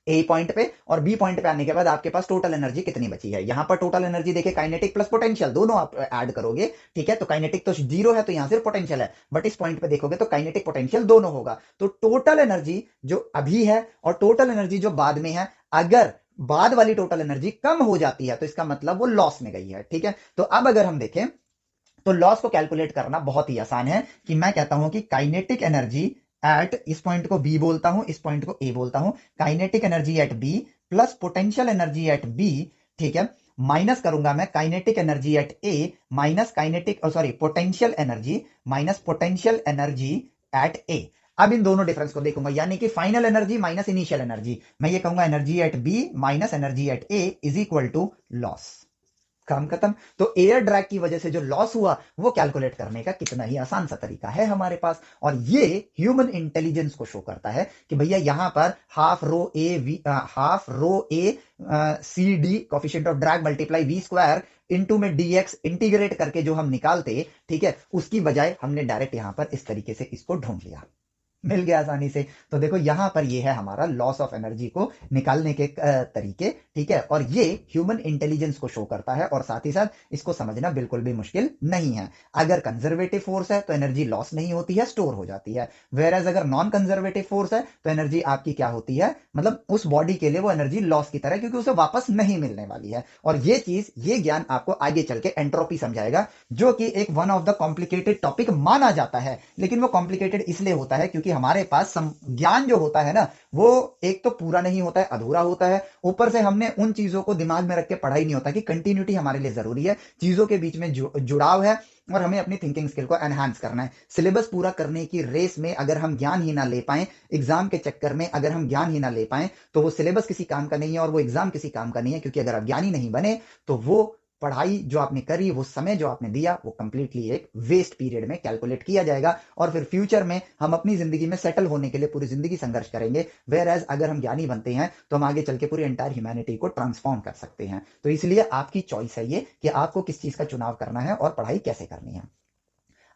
ए पॉइंट पे और बी पॉइंट पे आने के बाद आपके पास टोटल एनर्जी कितनी बची है। यहां पर टोटल एनर्जी देखे, काइनेटिक प्लस पोटेंशियल दोनों आप ऐड करोगे। ठीक है, तो काइनेटिक तो जीरो है तो यहां सिर्फ पोटेंशियल है, बट इस पॉइंट पे देखोगे तो काइनेटिक पोटेंशियल दोनों होगा। तो टोटल एनर्जी जो अभी है और टोटल एनर्जी जो बाद में है, अगर बाद वाली टोटल एनर्जी कम हो जाती है तो इसका मतलब वो लॉस में गई है। ठीक है, तो अब अगर हम देखें तो लॉस को कैलकुलेट करना बहुत ही आसान है कि मैं कहता हूं कि काइनेटिक एनर्जी एट, इस पॉइंट को बी बोलता हूं, इस पॉइंट को ए बोलता हूं, kinetic energy at b plus potential energy at b, ठीक है, माइनस करूंगा मैं kinetic energy at a minus kinetic sorry potential energy minus potential energy at a. अब इन दोनों डिफरेंस को देखूंगा, यानी कि final energy minus initial energy. मैं ये कहूंगा energy at b minus energy at A is equal to loss. काम खत्म। तो एयर ड्रैग की वजह से जो लॉस हुआ वो कैलकुलेट करने का कितना ही आसान सा तरीका है हमारे पास, और ये ह्यूमन इंटेलिजेंस को शो करता है कि भैया यहां पर half rho A C D coefficient of drag multiply V square into में डीएक्स इंटीग्रेट करके जो हम निकालते, ठीक है, उसकी बजाय हमने डायरेक्ट यहां पर इस तरीके से इसको ढूंढ लिया, मिल गया आसानी से। तो देखो यहां पर ये है हमारा लॉस ऑफ एनर्जी को निकालने के तरीके। ठीक है, और ये ह्यूमन इंटेलिजेंस को शो करता है और साथ ही साथ इसको समझना बिल्कुल भी मुश्किल नहीं है। अगर कंजर्वेटिव फोर्स है तो एनर्जी लॉस नहीं होती है, स्टोर हो जाती है। वेयर अगर नॉन कंजर्वेटिव फोर्स है तो एनर्जी आपकी क्या होती है, मतलब उस बॉडी के लिए वो एनर्जी लॉस की तरह, क्योंकि उसे वापस नहीं मिलने वाली है। और ये चीज, ये ज्ञान आपको आगे चल के एंट्रोपी समझाएगा, जो कि एक one of the complicated topic माना जाता है, लेकिन वो कॉम्प्लिकेटेड इसलिए होता है क्योंकि हमारे पास ज्ञान जो होता है ना वो एक तो पूरा नहीं होता है, अधूरा होता है। ऊपर से हमने उन चीजों को दिमाग में रख के पढ़ा ही नहीं होता कि कंटिन्यूटी हमारे लिए जरूरी है, चीजों के बीच में जुड़ाव है और हमें अपनी थिंकिंग स्किल को एनहांस करना है। सिलेबस पूरा करने की रेस में अगर हम ज्ञान ही ना ले पाए, एग्जाम के चक्कर में अगर हम ज्ञान ही ना ले पाए, तो वो सिलेबस किसी काम का नहीं है और वो एग्जाम किसी काम का नहीं है, क्योंकि अगर आप ज्ञानी नहीं बने तो वो पढ़ाई जो आपने करी, वो समय जो आपने दिया, वो कंप्लीटली एक वेस्ट पीरियड में कैलकुलेट किया जाएगा और फिर फ्यूचर में हम अपनी जिंदगी में सेटल होने के लिए पूरी जिंदगी संघर्ष करेंगे। वेयर एज अगर हम ज्ञानी बनते हैं तो हम आगे चल के पूरी एंटायर ह्यूमैनिटी को ट्रांसफॉर्म कर सकते हैं। तो इसलिए आपकी चॉइस है ये कि आपको किस चीज का चुनाव करना है और पढ़ाई कैसे करनी है।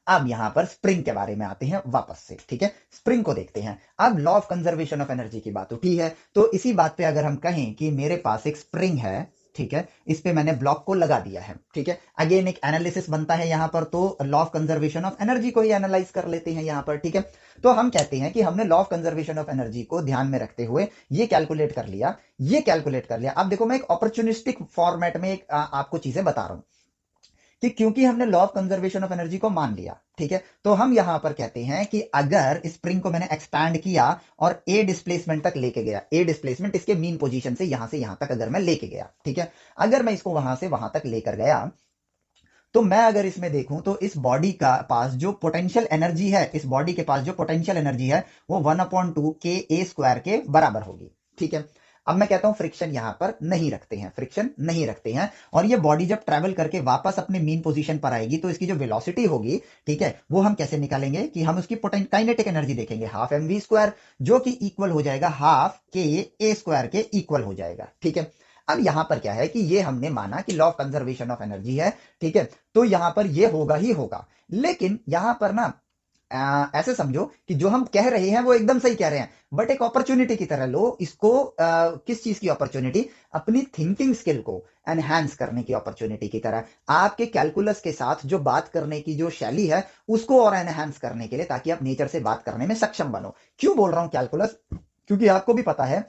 अब यहां पर स्प्रिंग के बारे में आते हैं वापस से, ठीक है। स्प्रिंग को देखते हैं। अब law of conservation of energy की बात उठी है, तो इसी बात पे अगर हम कहें कि मेरे पास एक स्प्रिंग है, ठीक है, इस पे मैंने ब्लॉक को लगा दिया है, ठीक है, अगेन एक एनालिसिस बनता है यहां पर, तो law of conservation of energy को ही एनालाइज कर लेते हैं यहां पर, ठीक है। तो हम कहते हैं कि हमने law of conservation of energy को ध्यान में रखते हुए ये कैलकुलेट कर लिया, ये कैलकुलेट कर लिया। अब देखो मैं एक अपॉर्चुनिस्टिक फॉर्मेट में आपको चीजें बता रहा हूं कि क्योंकि हमने law of conservation of energy को मान लिया, ठीक है, तो हम यहां पर कहते हैं कि अगर स्प्रिंग को मैंने एक्सपैंड किया और ए डिस्प्लेसमेंट तक लेके गया, ए डिस्प्लेसमेंट इसके मीन पोजीशन से यहां तक अगर मैं लेके गया, ठीक है, अगर मैं इसको वहां से वहां तक लेकर गया, तो मैं अगर इसमें देखूं तो इस बॉडी का पास जो पोटेंशियल एनर्जी है, इस बॉडी के पास जो पोटेंशियल एनर्जी है वो 1/2 के ए स्क्वायर के बराबर होगी, ठीक है। अब मैं कहता हूं फ्रिक्शन यहां पर नहीं रखते हैं, फ्रिक्शन नहीं रखते हैं, और ये बॉडी जब ट्रेवल करके वापस अपने मीन पोजीशन पर आएगी तो इसकी जो वेलोसिटी होगी, ठीक है, वो हम कैसे निकालेंगे कि हम उसकी काइनेटिक एनर्जी देखेंगे, हाफ एम वी स्क्वायर, जो कि इक्वल हो जाएगा हाफ के ए स्क्वायर के इक्वल हो जाएगा, ठीक है। अब यहां पर क्या है कि ये हमने माना कि law of conservation of energy है, ठीक है, तो यहां पर ये होगा ही होगा। लेकिन यहां पर ना ऐसे समझो कि जो हम कह रहे हैं वो एकदम सही कह रहे हैं, बट एक अपॉर्चुनिटी की तरह लो इसको। किस चीज की अपॉर्चुनिटी? अपनी थिंकिंग स्किल को एनहांस करने की अपॉर्चुनिटी की तरह, आपके कैलकुलस के साथ जो बात करने की जो शैली है उसको और एनहांस करने के लिए, ताकि आप नेचर से बात करने में सक्षम बनो। क्यों बोल रहा हूं कैलकुलस? क्योंकि आपको भी पता है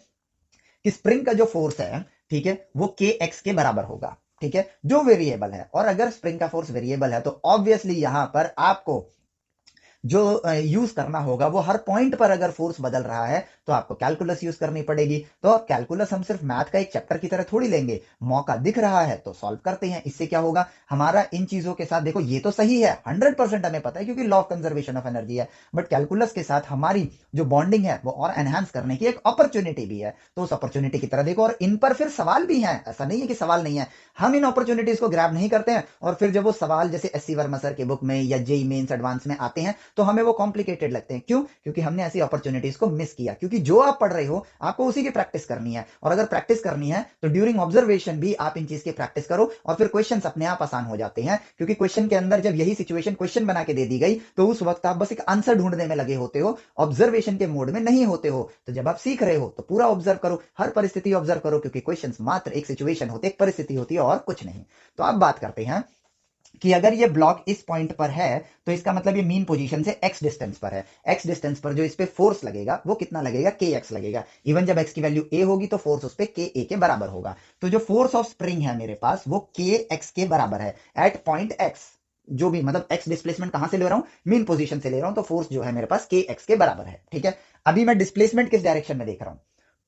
कि स्प्रिंग का जो फोर्स है, ठीक है, वो के एक्स के बराबर होगा, ठीक है, जो वेरिएबल है। और अगर स्प्रिंग का फोर्स वेरिएबल है तो ऑब्वियसली यहां पर आपको जो यूज करना होगा वो हर पॉइंट पर अगर फोर्स बदल रहा है तो आपको कैलकुलस यूज करनी पड़ेगी। तो कैलकुलस हम सिर्फ मैथ का एक चैप्टर की तरह थोड़ी लेंगे, मौका दिख रहा है तो सॉल्व करते हैं। इससे क्या होगा, हमारा इन चीजों के साथ, देखो ये तो सही है 100% हमें पता है क्योंकि law of conservation of energy है, बट कैलकुलस के साथ हमारी जो बॉन्डिंग है वो और एनहांस करने की एक अपॉर्चुनिटी भी है, तो उस अपॉर्चुनिटी की तरह देखो। और इन पर फिर सवाल भी है, ऐसा नहीं है कि सवाल नहीं है, हम इन अपॉर्चुनिटीज को ग्रैब नहीं करते हैं और फिर जब वो सवाल जैसे एससी वर्मा सर के बुक में या जेई मेंस एडवांस में आते हैं तो हमें वो कॉम्प्लिकेटेड लगते हैं। क्यों? क्योंकि हमने ऐसी अपॉर्चुनिटीज को मिस किया, क्योंकि जो आप पढ़ रहे हो आपको उसी की प्रैक्टिस करनी है, और अगर प्रैक्टिस करनी है तो ड्यूरिंग ऑब्जर्वेशन भी आप इन चीज की प्रैक्टिस करो और फिर क्वेश्चंस अपने आप आसान हो जाते हैं। क्योंकि क्वेश्चन के अंदर जब यही सिचुएशन क्वेश्चन बना के दे दी गई तो उस वक्त आप बस एक आंसर ढूंढने में लगे होते हो, ऑब्जर्वेशन के मोड में नहीं होते हो। तो जब आप सीख रहे हो तो पूरा ऑब्जर्व करो, हर परिस्थिति ऑब्जर्व करो, क्योंकि क्वेश्चन मात्र एक सिचुएशन होती है, एक परिस्थिति होती है और कुछ नहीं। तो अब बात करते हैं कि अगर ये ब्लॉक इस पॉइंट पर है तो इसका मतलब ये मीन पोजीशन से एक्स डिस्टेंस पर है। एक्स डिस्टेंस पर जो इस पे फोर्स लगेगा वो कितना लगेगा? के एक्स लगेगा। इवन जब एक्स की वैल्यू ए होगी तो फोर्स उस पे के ए के बराबर होगा। तो जो फोर्स ऑफ स्प्रिंग है मेरे पास वो के एक्स के बराबर है एट पॉइंट एक्स। जो भी मतलब एक्स डिस्प्लेसमेंट कहां से ले रहा हूं? मीन पोजीशन से ले रहा हूं, तो फोर्स जो है मेरे पास के एक्स के बराबर है, ठीक है। अभी मैं डिस्प्लेसमेंट किस डायरेक्शन में देख रहा हूं?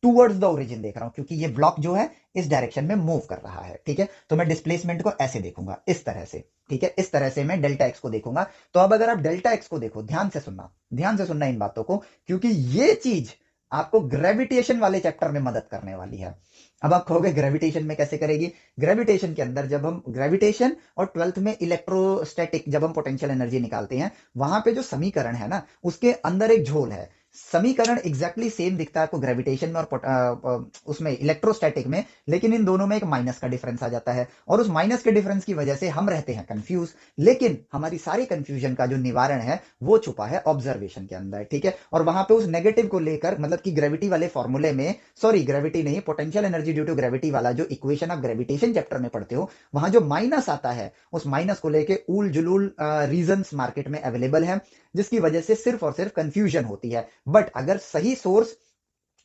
टूवर्ड्स द ओरिजिन देख रहा हूं, क्योंकि ये ब्लॉक जो है इस डायरेक्शन में मूव कर रहा है, ठीक है। तो मैं डिस्प्लेसमेंट को ऐसे देखूंगा, इस तरह से, ठीक है, इस तरह से मैं डेल्टा एक्स को देखूंगा। तो अब अगर आप डेल्टा एक्स को देखो, ध्यान से सुनना, ध्यान से सुनना इन बातों को, क्योंकि ये चीज आपको ग्रेविटेशन वाले चैप्टर में मदद करने वाली है। अब आप कहोगे ग्रेविटेशन में कैसे करेगी? ग्रेविटेशन के अंदर जब हम ग्रेविटेशन और ट्वेल्थ में इलेक्ट्रोस्टैटिक जब हम पोटेंशियल एनर्जी निकालते हैं, वहां पे जो समीकरण है ना उसके अंदर एक झोल है। समीकरण एग्जैक्टली सेम दिखता है आपको ग्रेविटेशन में और उसमें इलेक्ट्रोस्टैटिक में, लेकिन इन दोनों में एक माइनस का डिफरेंस आ जाता है और उस माइनस के डिफरेंस की वजह से हम रहते हैं कंफ्यूज। लेकिन हमारी सारी कंफ्यूजन का जो निवारण है वो छुपा है ऑब्जर्वेशन के अंदर, ठीक है। और वहां पे उस नेगेटिव को लेकर, मतलब कि ग्रेविटी वाले फॉर्मूले में, सॉरी ग्रेविटी नहीं, potential energy due to gravity वाला जो इक्वेशन आप ग्रेविटेशन चैप्टर में पढ़ते हो, वहां जो माइनस आता है उस माइनस को लेकर उल जुलूल रीजंस मार्केट में अवेलेबल है, जिसकी वजह से सिर्फ और सिर्फ कंफ्यूजन होती है। बट अगर सही सोर्स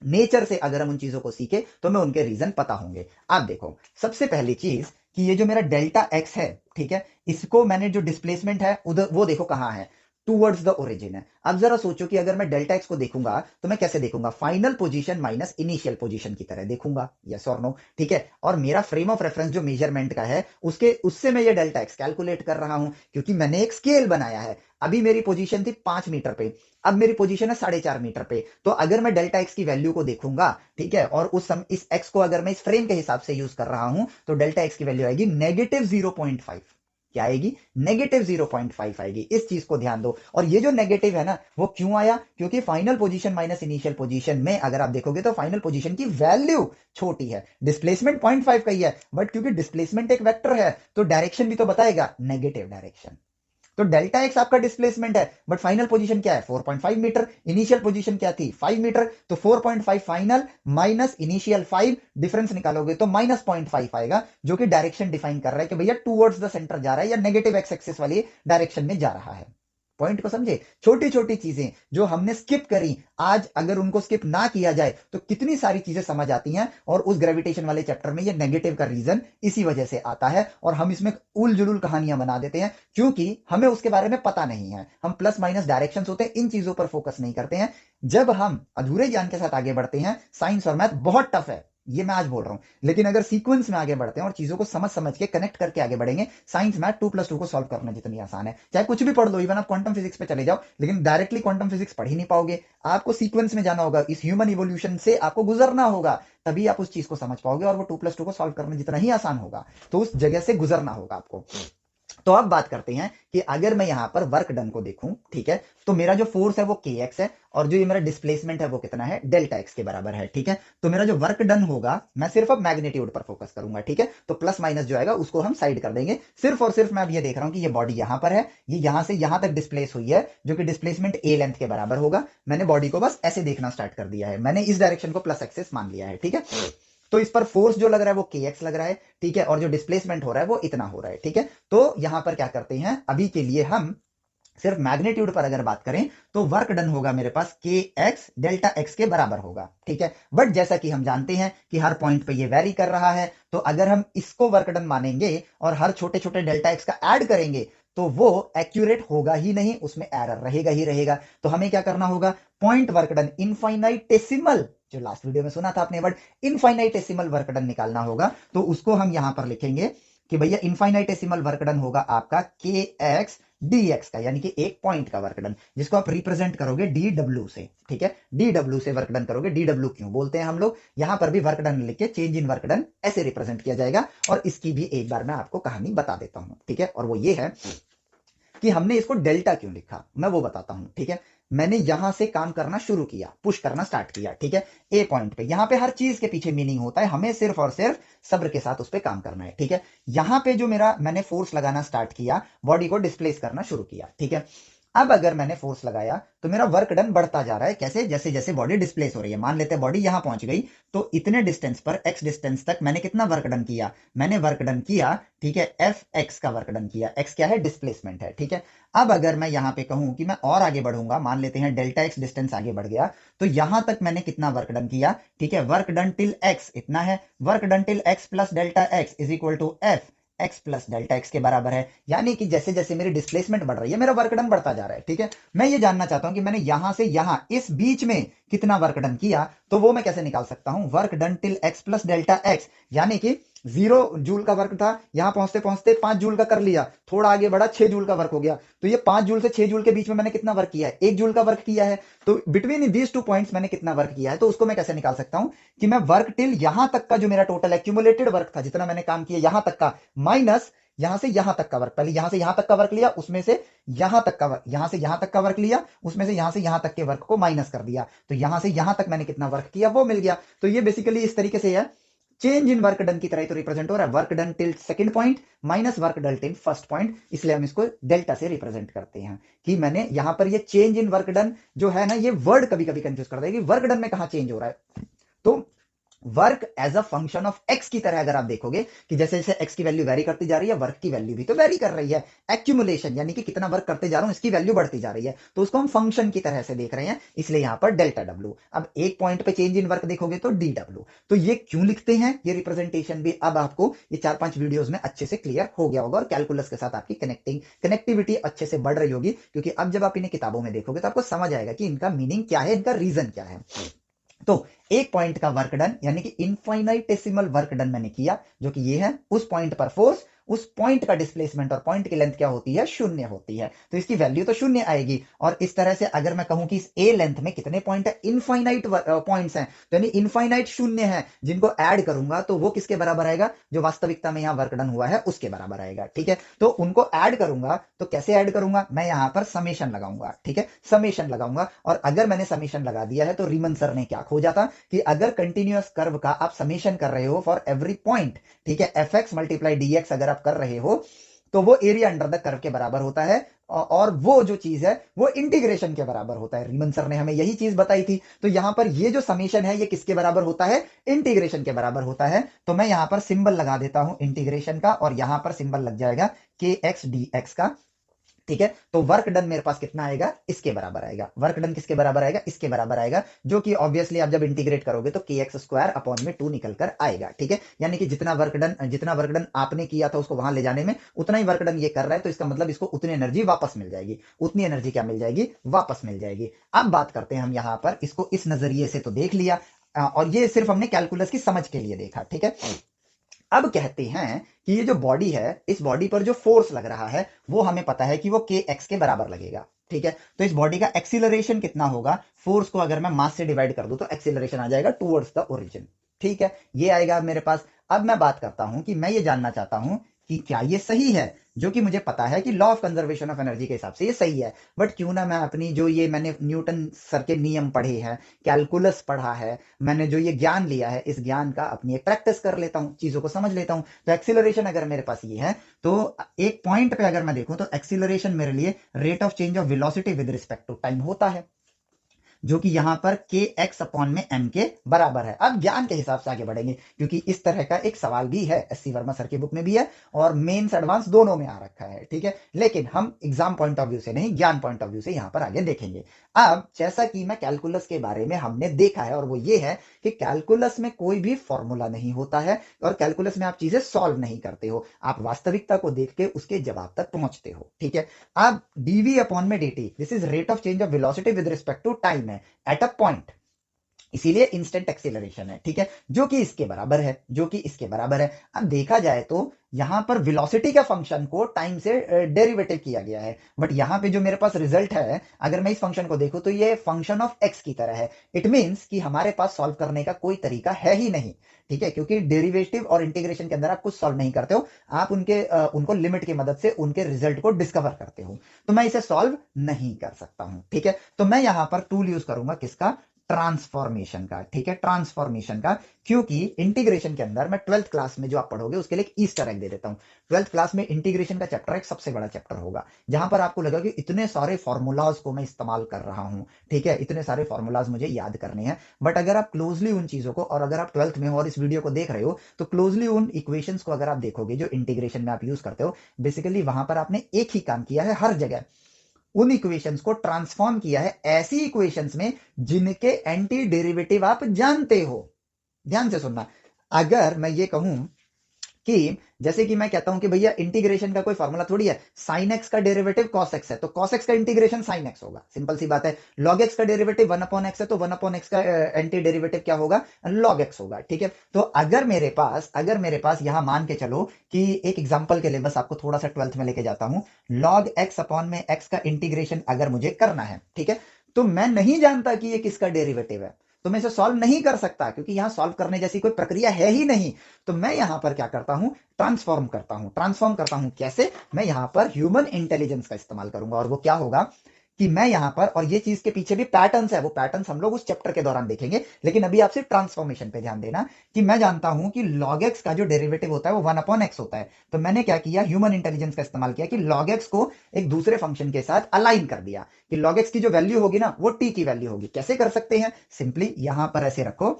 नेचर से अगर हम उन चीजों को सीखे तो हमें उनके रीजन पता होंगे। आप देखो सबसे पहली चीज कि ये जो मेरा डेल्टा एक्स है, ठीक है, इसको मैंने जो डिस्प्लेसमेंट है उधर वो देखो कहां है, टूवर्ड्स द ओरिजिन है। अब जरा सोचो कि अगर मैं डेल्टा एक्स को देखूंगा तो मैं कैसे देखूंगा, final position minus initial position की तरह देखूंगा, यस और नो, ठीक है। और मेरा फ्रेम ऑफ रेफरेंस जो मेजरमेंट का है उसके उससे मैं ये डेल्टा एक्स कैलकुलेट कर रहा हूं, क्योंकि मैंने एक स्केल बनाया है। अभी मेरी पोजीशन थी 5 मीटर पे, अब मेरी पोजीशन है 4.5 मीटर पे। तो अगर मैं डेल्टा एक्स की वैल्यू को देखूंगा, ठीक है, और इस एक्स को अगर मैं इस फ्रेम के हिसाब से यूज कर रहा हूं, तो डेल्टा एक्स की वैल्यू आएगी -0.5। क्या आएगी? -0.5 आएगी। इस चीज को ध्यान दो। और ये जो नेगेटिव है ना, वो क्यों आया? क्योंकि final position minus initial position में अगर आप देखोगे तो फाइनल पोजीशन की वैल्यू छोटी है, डिस्प्लेसमेंट 0.5 का ही है, बट क्योंकि डिस्प्लेसमेंट एक वेक्टर है तो डायरेक्शन भी तो बताएगा, नेगेटिव डायरेक्शन। तो डेल्टा एक्स आपका डिस्प्लेसमेंट है, बट फाइनल पोजीशन क्या है? 4.5 मीटर। इनिशियल पोजीशन क्या थी? 5 मीटर। तो 4.5 फाइनल माइनस इनिशियल 5, डिफरेंस निकालोगे तो -0.5 आएगा, जो कि डायरेक्शन डिफाइन कर रहा है कि भैया टूवर्ड्स द सेंटर जा रहा है या नेगेटिव एक्स एक्सिस वाली डायरेक्शन में जा रहा है। पॉइंट को समझे? छोटी छोटी चीजें जो हमने स्किप करी, आज अगर उनको स्किप ना किया जाए तो कितनी सारी चीजें समझ आती हैं। और उस ग्रेविटेशन वाले चैप्टर में ये नेगेटिव का रीजन इसी वजह से आता है, और हम इसमें उल जुलूल कहानियां बना देते हैं, क्योंकि हमें उसके बारे में पता नहीं है। हम प्लस माइनस डायरेक्शन होते हैं, इन चीजों पर फोकस नहीं करते हैं। जब हम अधूरे ज्ञान के साथ आगे बढ़ते हैं, साइंस और मैथ बहुत टफ है, ये मैं आज बोल रहा हूं, लेकिन अगर सीक्वेंस में आगे बढ़ते हैं और चीजों को समझ समझ के कनेक्ट करके आगे बढ़ेंगे, साइंस मैथ 2+2 को सॉल्व करना जितनी आसान है, चाहे कुछ भी पढ़ लो, इवन आप क्वांटम फिजिक्स पे चले जाओ, लेकिन डायरेक्टली क्वांटम फिजिक्स पढ़ ही नहीं पाओगे। आपको सीक्वेंस में जाना होगा, इस ह्यूमन इवोल्यूशन से आपको गुजरना होगा, तभी आप उस चीज को समझ पाओगे, और वो 2+2 को सॉल्व करना जितना ही आसान होगा, तो उस जगह से गुजरना होगा आपको। तो अब बात करते हैं कि अगर मैं यहां पर वर्क डन को देखूं, ठीक है, तो मेरा जो फोर्स है वो के एक्स है, और जो ये मेरा डिस्प्लेसमेंट है वो कितना है? डेल्टा एक्स के बराबर है, ठीक है। तो मेरा जो वर्क डन होगा, मैं सिर्फ अब मैग्नीट्यूड पर फोकस करूंगा, ठीक है। तो प्लस माइनस जो आएगा उसको हम साइड कर देंगे। सिर्फ और सिर्फ मैं अब ये देख रहा हूं कि ये बॉडी यहां पर है, ये यहां से यहां तक डिस्प्लेस हुई है, जो कि डिस्प्लेसमेंट ए लेंथ के बराबर होगा। मैंने बॉडी को बस ऐसे देखना स्टार्ट कर दिया है, मैंने इस डायरेक्शन को प्लस एक्सेस मान लिया है, ठीक है। तो इस पर फोर्स जो लग रहा है वो के एक्स लग रहा है, ठीक है, और जो डिस्प्लेसमेंट हो रहा है वो इतना हो रहा है, ठीक है। तो यहां पर क्या करते हैं, अभी के लिए हम सिर्फ मैग्नीट्यूड पर अगर बात करें तो वर्क डन होगा मेरे पास के एक्स डेल्टा एक्स के बराबर होगा, ठीक है। बट जैसा कि हम जानते हैं कि हर पॉइंट पे ये वेरी कर रहा है, तो अगर हम इसको वर्क डन मानेंगे और हर छोटे छोटे डेल्टा एक्स का ऐड करेंगे, तो वो एक्यूरेट होगा ही नहीं, उसमें एरर रहेगा ही रहेगा। तो हमें क्या करना होगा? पॉइंट वर्क डन, इनफाइनाइटेसिमल, जो लास्ट वीडियो में सुना था आपने वर्ड, इनफाइनाइटेसिमल वर्क डन निकालना होगा। तो उसको हम यहां पर लिखेंगे कि भैया इनफाइनाइटेसिमल वर्क डन होगा आपका के एक्स डी एक्स का, यानी कि एक पॉइंट का वर्क डन, जिसको आप रिप्रेजेंट करोगे डी डब्ल्यू से, ठीक है। डी डब्ल्यू से वर्क डन करोगे। डी डब्ल्यू क्यों बोलते हैं हम लोग? यहां पर भी वर्क डन लिख के चेंज इन वर्क डन ऐसे रिप्रेजेंट किया जाएगा। और इसकी भी एक बार मैं आपको कहानी बता देता हूं, ठीक है। और वो ये है कि हमने इसको डेल्टा क्यों लिखा, मैं वो बताता हूं, ठीक है। मैंने यहां से काम करना शुरू किया, पुश करना स्टार्ट किया, ठीक है, ए पॉइंट पे। यहां पे हर चीज के पीछे मीनिंग होता है, हमें सिर्फ और सिर्फ सब्र के साथ उस पर काम करना है, ठीक है। यहां पे जो मैंने फोर्स लगाना स्टार्ट किया, बॉडी को डिस्प्लेस करना शुरू किया, ठीक है। अब अगर मैंने फोर्स लगाया तो मेरा वर्क डन बढ़ता जा रहा है। कैसे? जैसे जैसे बॉडी डिस्प्लेस हो रही है। मान लेते हैं बॉडी यहां पहुंच गई, तो इतने डिस्टेंस पर, एक्स डिस्टेंस तक मैंने कितना वर्क डन किया? मैंने वर्क डन किया, ठीक है, एफ एक्स का वर्क डन किया। एक्स क्या है? डिस्प्लेसमेंट है, ठीक है। अब अगर मैं यहां पे कहूं कि मैं और आगे बढ़ूंगा, मान लेते हैं डेल्टा एक्स डिस्टेंस आगे बढ़ गया, तो यहां तक मैंने कितना वर्क डन किया? ठीक है, वर्क डन टिल एक्स इतना है। Work done till X plus delta X is equal to F X plus delta X के बराबर है। यानी कि जैसे जैसे मेरी डिस्प्लेसमेंट बढ़ रही है, मेरा वर्क डन बढ़ता जा रहा है, ठीक है। मैं ये जानना चाहता हूं कि मैंने यहां से यहां इस बीच में कितना वर्क डन किया, तो वो मैं कैसे निकाल सकता हूं? Work done till X plus delta x, यानी कि 0 जूल का वर्क था, यहां पहुंचते पहुंचते 5 जूल का कर लिया, थोड़ा आगे बढ़ा 6 जूल का वर्क हो गया। तो ये 5 जूल से 6 जूल के बीच में मैंने कितना वर्क किया है? 1 जूल का वर्क किया है। तो बिटवीन दीज 2 पॉइंट्स मैंने कितना वर्क किया है, तो उसको मैं कैसे निकाल सकता हूं कि मैं वर्क टिल यहां तक का जो मेरा टोटल एक्यूमुलेटेड वर्क था, जितना मैंने काम किया यहां तक का, माइनस यहां से यहां तक का वर्क। पहले यहां से यहां तक का वर्क लिया, उसमें से यहां तक का वर्क, यहां से यहां तक का वर्क लिया, उसमें से यहां तक के वर्क को माइनस कर दिया, तो यहां से यहां तक मैंने कितना वर्क किया वो मिल गया। तो ये बेसिकली इस तरीके से है, चेंज इन वर्क डन की तरह तो रिप्रेजेंट हो रहा है। Work done till second point minus work done till first point, इसलिए हम इसको डेल्टा से रिप्रेजेंट करते हैं कि मैंने यहां पर ये चेंज इन वर्क डन जो है ना, ये वर्ड कभी कभी कंफ्यूज कर देगा कि वर्क डन में कहां चेंज हो रहा है। तो work as a function of X की तरह अगर आप देखोगे कि जैसे जैसे एक्स की वैल्यू वेरी करती जा रही है, वर्क की वैल्यू भी तो वेरी कर रही है। एक्यूमुलेशन यानी कि कितना वर्क करते जा रहा हूं इसकी वैल्यू बढ़ती जा रही है, तो उसको हम फंक्शन की तरह से देख रहे हैं, इसलिए यहां पर डेल्टा डब्ल्यू। अब एक पॉइंट पे चेंज इन वर्क देखोगे तो डी डब्ल्यू। तो ये क्यों लिखते हैं, ये रिप्रेजेंटेशन भी अब आपको ये 4-5 वीडियोस में अच्छे से क्लियर हो गया होगा, और कैलकुलस के साथ आपकी कनेक्टिविटी अच्छे से बढ़ रही होगी, क्योंकि अब जब आप इन्हें किताबों में देखोगे तो आपको समझ आएगा कि इनका मीनिंग क्या है, इनका रीजन क्या है। तो एक पॉइंट का वर्क डन यानी कि इनफाइनाइटेसिमल वर्क डन मैंने किया, जो कि ये है, उस पॉइंट पर फोर्स, उस पॉइंट का डिस्प्लेसमेंट, और पॉइंट की लेंथ क्या होती है, शून्य होती है, तो इसकी वैल्यू तो शून्य आएगी। और इस तरह से अगर मैं कहूं कि इस ए लेंथ में कितने पॉइंट है, इनफाइनाइट पॉइंट्स हैं, तो यानी इनफाइनाइट शून्य है, जिनको ऐड करूंगा तो वो किसके बराबर आएगा, जो वास्तविकता में यहां वर्क डन हुआ है उसके बराबर आएगा। ठीक है, तो उनको ऐड करूंगा, तो कैसे ऐड करूंगा, मैं यहां पर समेशन लगाऊंगा। ठीक है, समेशन लगाऊंगा, और अगर मैंने समेशन लगा दिया है तो रीमन सर ने क्या खोजा था कि अगर कंटिन्यूअस कर्व का आप समेशन कर रहे हो फॉर एवरी पॉइंट, ठीक है, F x multiply D x अगर आप कर रहे हो, तो वो एरिया अंडर द कर्व के बराबर होता है, और वो जो चीज है वो इंटीग्रेशन के बराबर होता है। रीमन सर ने हमें यही चीज बताई थी। तो यहां पर ये जो समेशन है ये किसके बराबर होता है, इंटीग्रेशन के बराबर होता है। तो मैं यहां पर सिंबल लगा देता हूं इंटीग्रेशन का, और यहां पर सिंबल लग जाएगा के एक्स डी एक्स का। ठीक है, तो वर्क डन मेरे पास कितना आएगा, इसके बराबर आएगा। वर्क डन किसके बराबर आएगा, इसके बराबर आएगा, जो कि ऑब्वियसली आप जब इंटीग्रेट करोगे तो के एक्स स्क्वायर अपॉन में 2 निकल कर आएगा। ठीक है, यानी कि जितना वर्क डन आपने किया था उसको वहां ले जाने में उतना ही वर्क डन ये कर रहा है, तो इसका मतलब इसको उतनी एनर्जी वापस मिल जाएगी। उतनी एनर्जी क्या मिल जाएगी, वापस मिल जाएगी। अब बात करते हैं हम यहां पर, इसको इस नजरिए से तो देख लिया, और ये सिर्फ हमने कैलकुलस की समझ के लिए देखा। ठीक है, अब कहते हैं कि ये जो बॉडी है, इस बॉडी पर जो फोर्स लग रहा है वो हमें पता है कि वो के एक्स के बराबर लगेगा। ठीक है, तो इस बॉडी का एक्सीलरेशन कितना होगा, फोर्स को अगर मैं मास से डिवाइड कर दूं तो एक्सीलरेशन आ जाएगा टूवर्ड्स द ओरिजिन। ठीक है, ये आएगा मेरे पास। अब मैं बात करता हूं कि मैं ये जानना चाहता हूं कि क्या ये सही है, जो कि मुझे पता है कि law of conservation of energy के हिसाब से ये सही है, बट क्यों ना मैं अपनी जो ये मैंने न्यूटन सर के नियम पढ़े हैं, कैलकुलस पढ़ा है, मैंने जो ये ज्ञान लिया है, इस ज्ञान का अपनी एक प्रैक्टिस कर लेता हूं, चीजों को समझ लेता हूं। तो एक्सीलरेशन अगर मेरे पास ये है, तो एक पॉइंट पे अगर मैं देखूं तो एक्सीलरेशन मेरे लिए rate of change of velocity with respect to time होता है, जो कि यहां पर के एक्स अपॉन में एम के बराबर है। अब ज्ञान के हिसाब से आगे बढ़ेंगे, क्योंकि इस तरह का एक सवाल भी है, एस सी वर्मा सर की बुक में भी है और मेन्स एडवांस दोनों में आ रखा है। ठीक है, लेकिन हम एग्जाम पॉइंट ऑफ व्यू से नहीं, ज्ञान पॉइंट ऑफ व्यू से यहां पर आगे देखेंगे। अब जैसा कि मैं कैलकुलस के बारे में हमने देखा है, और वो ये है कि कैलकुलस में कोई भी फॉर्मूला नहीं होता है, और कैलकुलस में आप चीजें सॉल्व नहीं करते हो, आप वास्तविकता को देख के उसके जवाब तक पहुंचते हो। ठीक है, अब डीवी अपॉन में dt, this is rate of change of velocity with respect to time है एट अ पॉइंट, इसीलिए इंस्टेंट एक्सीलरेशन है। ठीक है, जो कि इसके बराबर है, जो कि इसके बराबर है। अब देखा जाए तो यहां पर वेलोसिटी का फंक्शन को टाइम से डेरिवेटिव किया गया है, बट यहां पे जो मेरे पास रिजल्ट है, अगर मैं इस फंक्शन को देखूं तो ये फंक्शन ऑफ एक्स की तरह है। इट मींस कि हमारे पास सॉल्व करने का कोई तरीका है ही नहीं। ठीक है, क्योंकि डेरिवेटिव और इंटीग्रेशन के अंदर आप कुछ सॉल्व नहीं करते हो, आप उनको लिमिट की मदद से उनके रिजल्ट को डिस्कवर करते हो, तो मैं इसे सॉल्व नहीं कर सकता हूं। ठीक है, तो मैं यहां पर टूल यूज करूंगा किसका, ट्रांसफॉर्मेशन का। ठीक है, ट्रांसफॉर्मेशन का, क्योंकि इंटीग्रेशन के अंदर मैं 12th क्लास में जो आप पढ़ोगे उसके लिए ईस्टर एग दे देता हूं। 12th क्लास में इंटीग्रेशन का चैप्टर एक सबसे बड़ा चैप्टर होगा, जहां पर आपको लगेगा कि इतने सारे फॉर्मूलाज को मैं इस्तेमाल कर रहा हूं। ठीक है, इतने सारे फॉर्मूलाज मुझे याद करने हैं, बट अगर आप क्लोजली उन चीजों को, और अगर आप 12th में हो और इस वीडियो को देख रहे हो, तो क्लोजली उन इक्वेशंस को अगर आप देखोगे जो इंटीग्रेशन में आप यूज करते हो, बेसिकली वहां पर आपने एक ही काम किया है हर जगह, उन इक्वेशंस को ट्रांसफॉर्म किया है ऐसी इक्वेशंस में जिनके एंटी डेरिवेटिव आप जानते हो। ध्यान से सुनना, अगर मैं ये कहूं कि जैसे कि मैं कहता हूं कि भैया इंटीग्रेशन का कोई फॉर्मूला थोड़ी है, साइन एक्स का डेरिवेटिव कॉस एक्स है, तो कॉस एक्स का इंटीग्रेशन साइन एक्स होगा, सिंपल सी बात है। लॉग एक्स का डेरिवेटिव 1/x है, तो 1/x का एंटी डेरिवेटिव क्या होगा, लॉग एक्स होगा। ठीक है, तो अगर मेरे पास यहां मान के चलो कि एक एग्जांपल के लिए बस आपको थोड़ा सा 12th में लेके जाता हूं, लॉग एक्स अपॉन में एक्स का इंटीग्रेशन अगर मुझे करना है, ठीक है, तो मैं नहीं जानता कि ये किसका डेरिवेटिव है, तो मैं इसे सॉल्व नहीं कर सकता, क्योंकि यहां सॉल्व करने जैसी कोई प्रक्रिया है ही नहीं। तो मैं यहां पर क्या करता हूं, ट्रांसफॉर्म करता हूं कैसे, मैं यहां पर ह्यूमन इंटेलिजेंस का इस्तेमाल करूंगा, और वो क्या होगा कि मैं यहां पर, और ये चीज के पीछे भी पैटर्न्स है, वो पैटर्न्स हम लोग उस चैप्टर के दौरान देखेंगे, लेकिन अभी आप सिर्फ ट्रांसफॉर्मेशन पे ध्यान देना कि मैं जानता हूं कि log x का जो डेरिवेटिव होता है वो 1/x होता है। तो मैंने क्या किया, ह्यूमन इंटेलिजेंस का इस्तेमाल किया कि log x को एक दूसरे फंक्शन के साथ अलाइन कर दिया कि log x की जो वैल्यू होगी ना वो t की वैल्यू होगी। कैसे कर सकते हैं, सिंपली यहां पर ऐसे रखो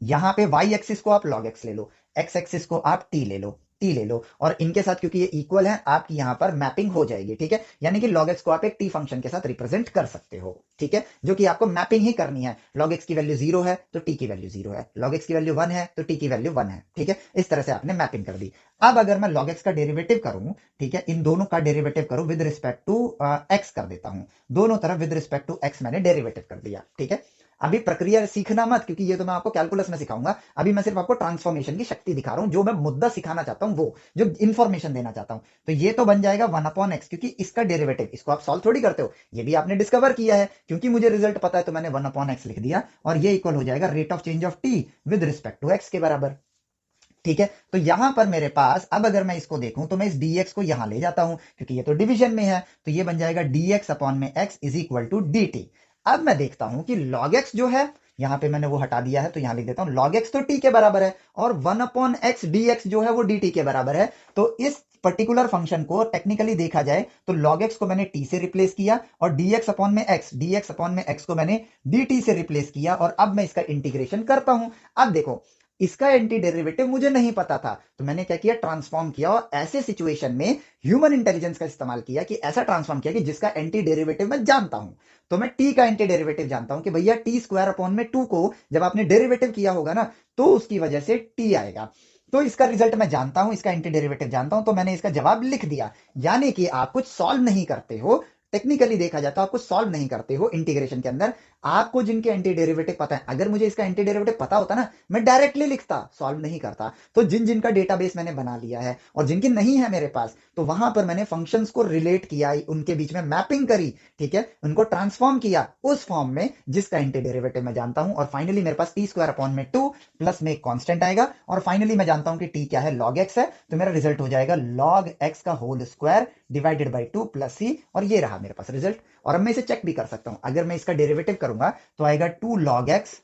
यहां पे y एक्सिस को आप log x ले लो, x एक्सिस को आप t ले लो, और इनके साथ क्योंकि ये इक्वल है आपकी यहां पर मैपिंग हो जाएगी, ठीक है। यानी कि log x को आप एक t फंक्शन के साथ रिप्रेजेंट कर सकते हो, ठीक है, जो कि आपको मैपिंग ही करनी है। log x की वैल्यू 0 है तो t की वैल्यू 0 है, log x की वैल्यू 1 है तो t की वैल्यू 1 है, ठीक है। इस तरह से आपने मैपिंग कर दी। अब अगर मैं log x का डेरिवेटिव करूं, ठीक है, इन दोनों का डेरिवेटिव करूं विद रिस्पेक्ट टू x कर देता हूं, दोनों तरफ विद रिस्पेक्ट टू x मैंने डेरिवेटिव कर दिया, ठीक है। अभी प्रक्रिया सीखना मत, क्योंकि ये तो मैं आपको कैलकुलस में सिखाऊंगा। अभी मैं सिर्फ आपको ट्रांसफॉर्मेशन की शक्ति दिखा रहा हूं, जो मैं मुद्दा सिखाना चाहता हूं, वो जो इंफॉर्मेशन देना चाहता हूं। तो ये तो बन जाएगा 1/x, क्योंकि इसका डेरिवेटिव, इसको आप सॉल्व थोड़ी करते हो, ये भी आपने डिस्कवर किया है, क्योंकि मुझे रिजल्ट पता है तो मैंने 1/x लिख दिया, और ये इक्वल हो जाएगा rate of change of T with respect to X के बराबर, ठीक है। तो यहां पर मेरे पास, अब अगर मैं इसको देखूं तो मैं इस dx को यहां ले जाता हूं, क्योंकि ये तो डिवीजन में है, तो ये बन जाएगा dx अपॉन में x is equal to dt। अब मैं देखता हूं कि log x जो है, यहां पे मैंने वो हटा दिया है तो यहां लिख देता हूं log x तो t के बराबर है, और 1/x dx जो है वो dt के बराबर है। तो इस पर्टिकुलर फंक्शन को टेक्निकली देखा जाए तो log x को मैंने t से रिप्लेस किया, और dx अपॉन में x को मैंने dt से रिप्लेस किया, और अब मैं इसका इंटीग्रेशन करता हूं। अब देखो, इसका एंटी डेरिवेटिव मुझे नहीं पता था, तो मैंने क्या किया, ट्रांसफॉर्म किया, और ऐसे सिचुएशन में ह्यूमन इंटेलिजेंस का इस्तेमाल किया कि ऐसा ट्रांसफॉर्म किया कि जिसका एंटी डेरिवेटिव मैं जानता हूं। तो मैं टी का एंटी डेरिवेटिव जानता हूं कि भैया टी स्क्वायर अपॉन में 2 को जब आपने डेरिवेटिव किया होगा ना, तो उसकी वजह से टी आएगा। तो इसका रिजल्ट मैं जानता हूं, इसका एंटी डेरिवेटिव जानता हूं, तो मैंने इसका जवाब लिख दिया। यानी कि आप कुछ सॉल्व नहीं करते हो, टेक्निकली देखा जाता है आप कुछ सॉल्व नहीं करते हो इंटीग्रेशन के अंदर, आपको जिनके एंटी डेरिवेटिव पता है, अगर मुझे इसका एंटी डेरिवेटिव पता होता ना, मैं डायरेक्टली लिखता, सॉल्व नहीं करता। तो जिन जिनका डेटाबेस मैंने बना लिया है और जिनकी नहीं है मेरे पास, तो वहां पर मैंने फंक्शंस को रिलेट किया, उनके बीच में मैपिंग करी, ठीक है, उनको ट्रांसफॉर्म किया उस फॉर्म में जिसका एंटी डेरिवेटिव मैं जानता हूं, और फाइनली मेरे पास टी स्क्वायर अपॉन में 2 प्लस में एक कांस्टेंट आएगा, और फाइनली मैं जानता हूं कि टी क्या है, लॉग एक्स है, तो मेरा रिजल्ट हो जाएगा लॉग एक्स का whole square divided by 2 plus c, और ये रहा मेरे पास रिजल्ट। और अब मैं इसे चेक भी कर सकता हूं, अगर मैं इसका डेरिवेटिव करूंगा तो आएगा 2 log x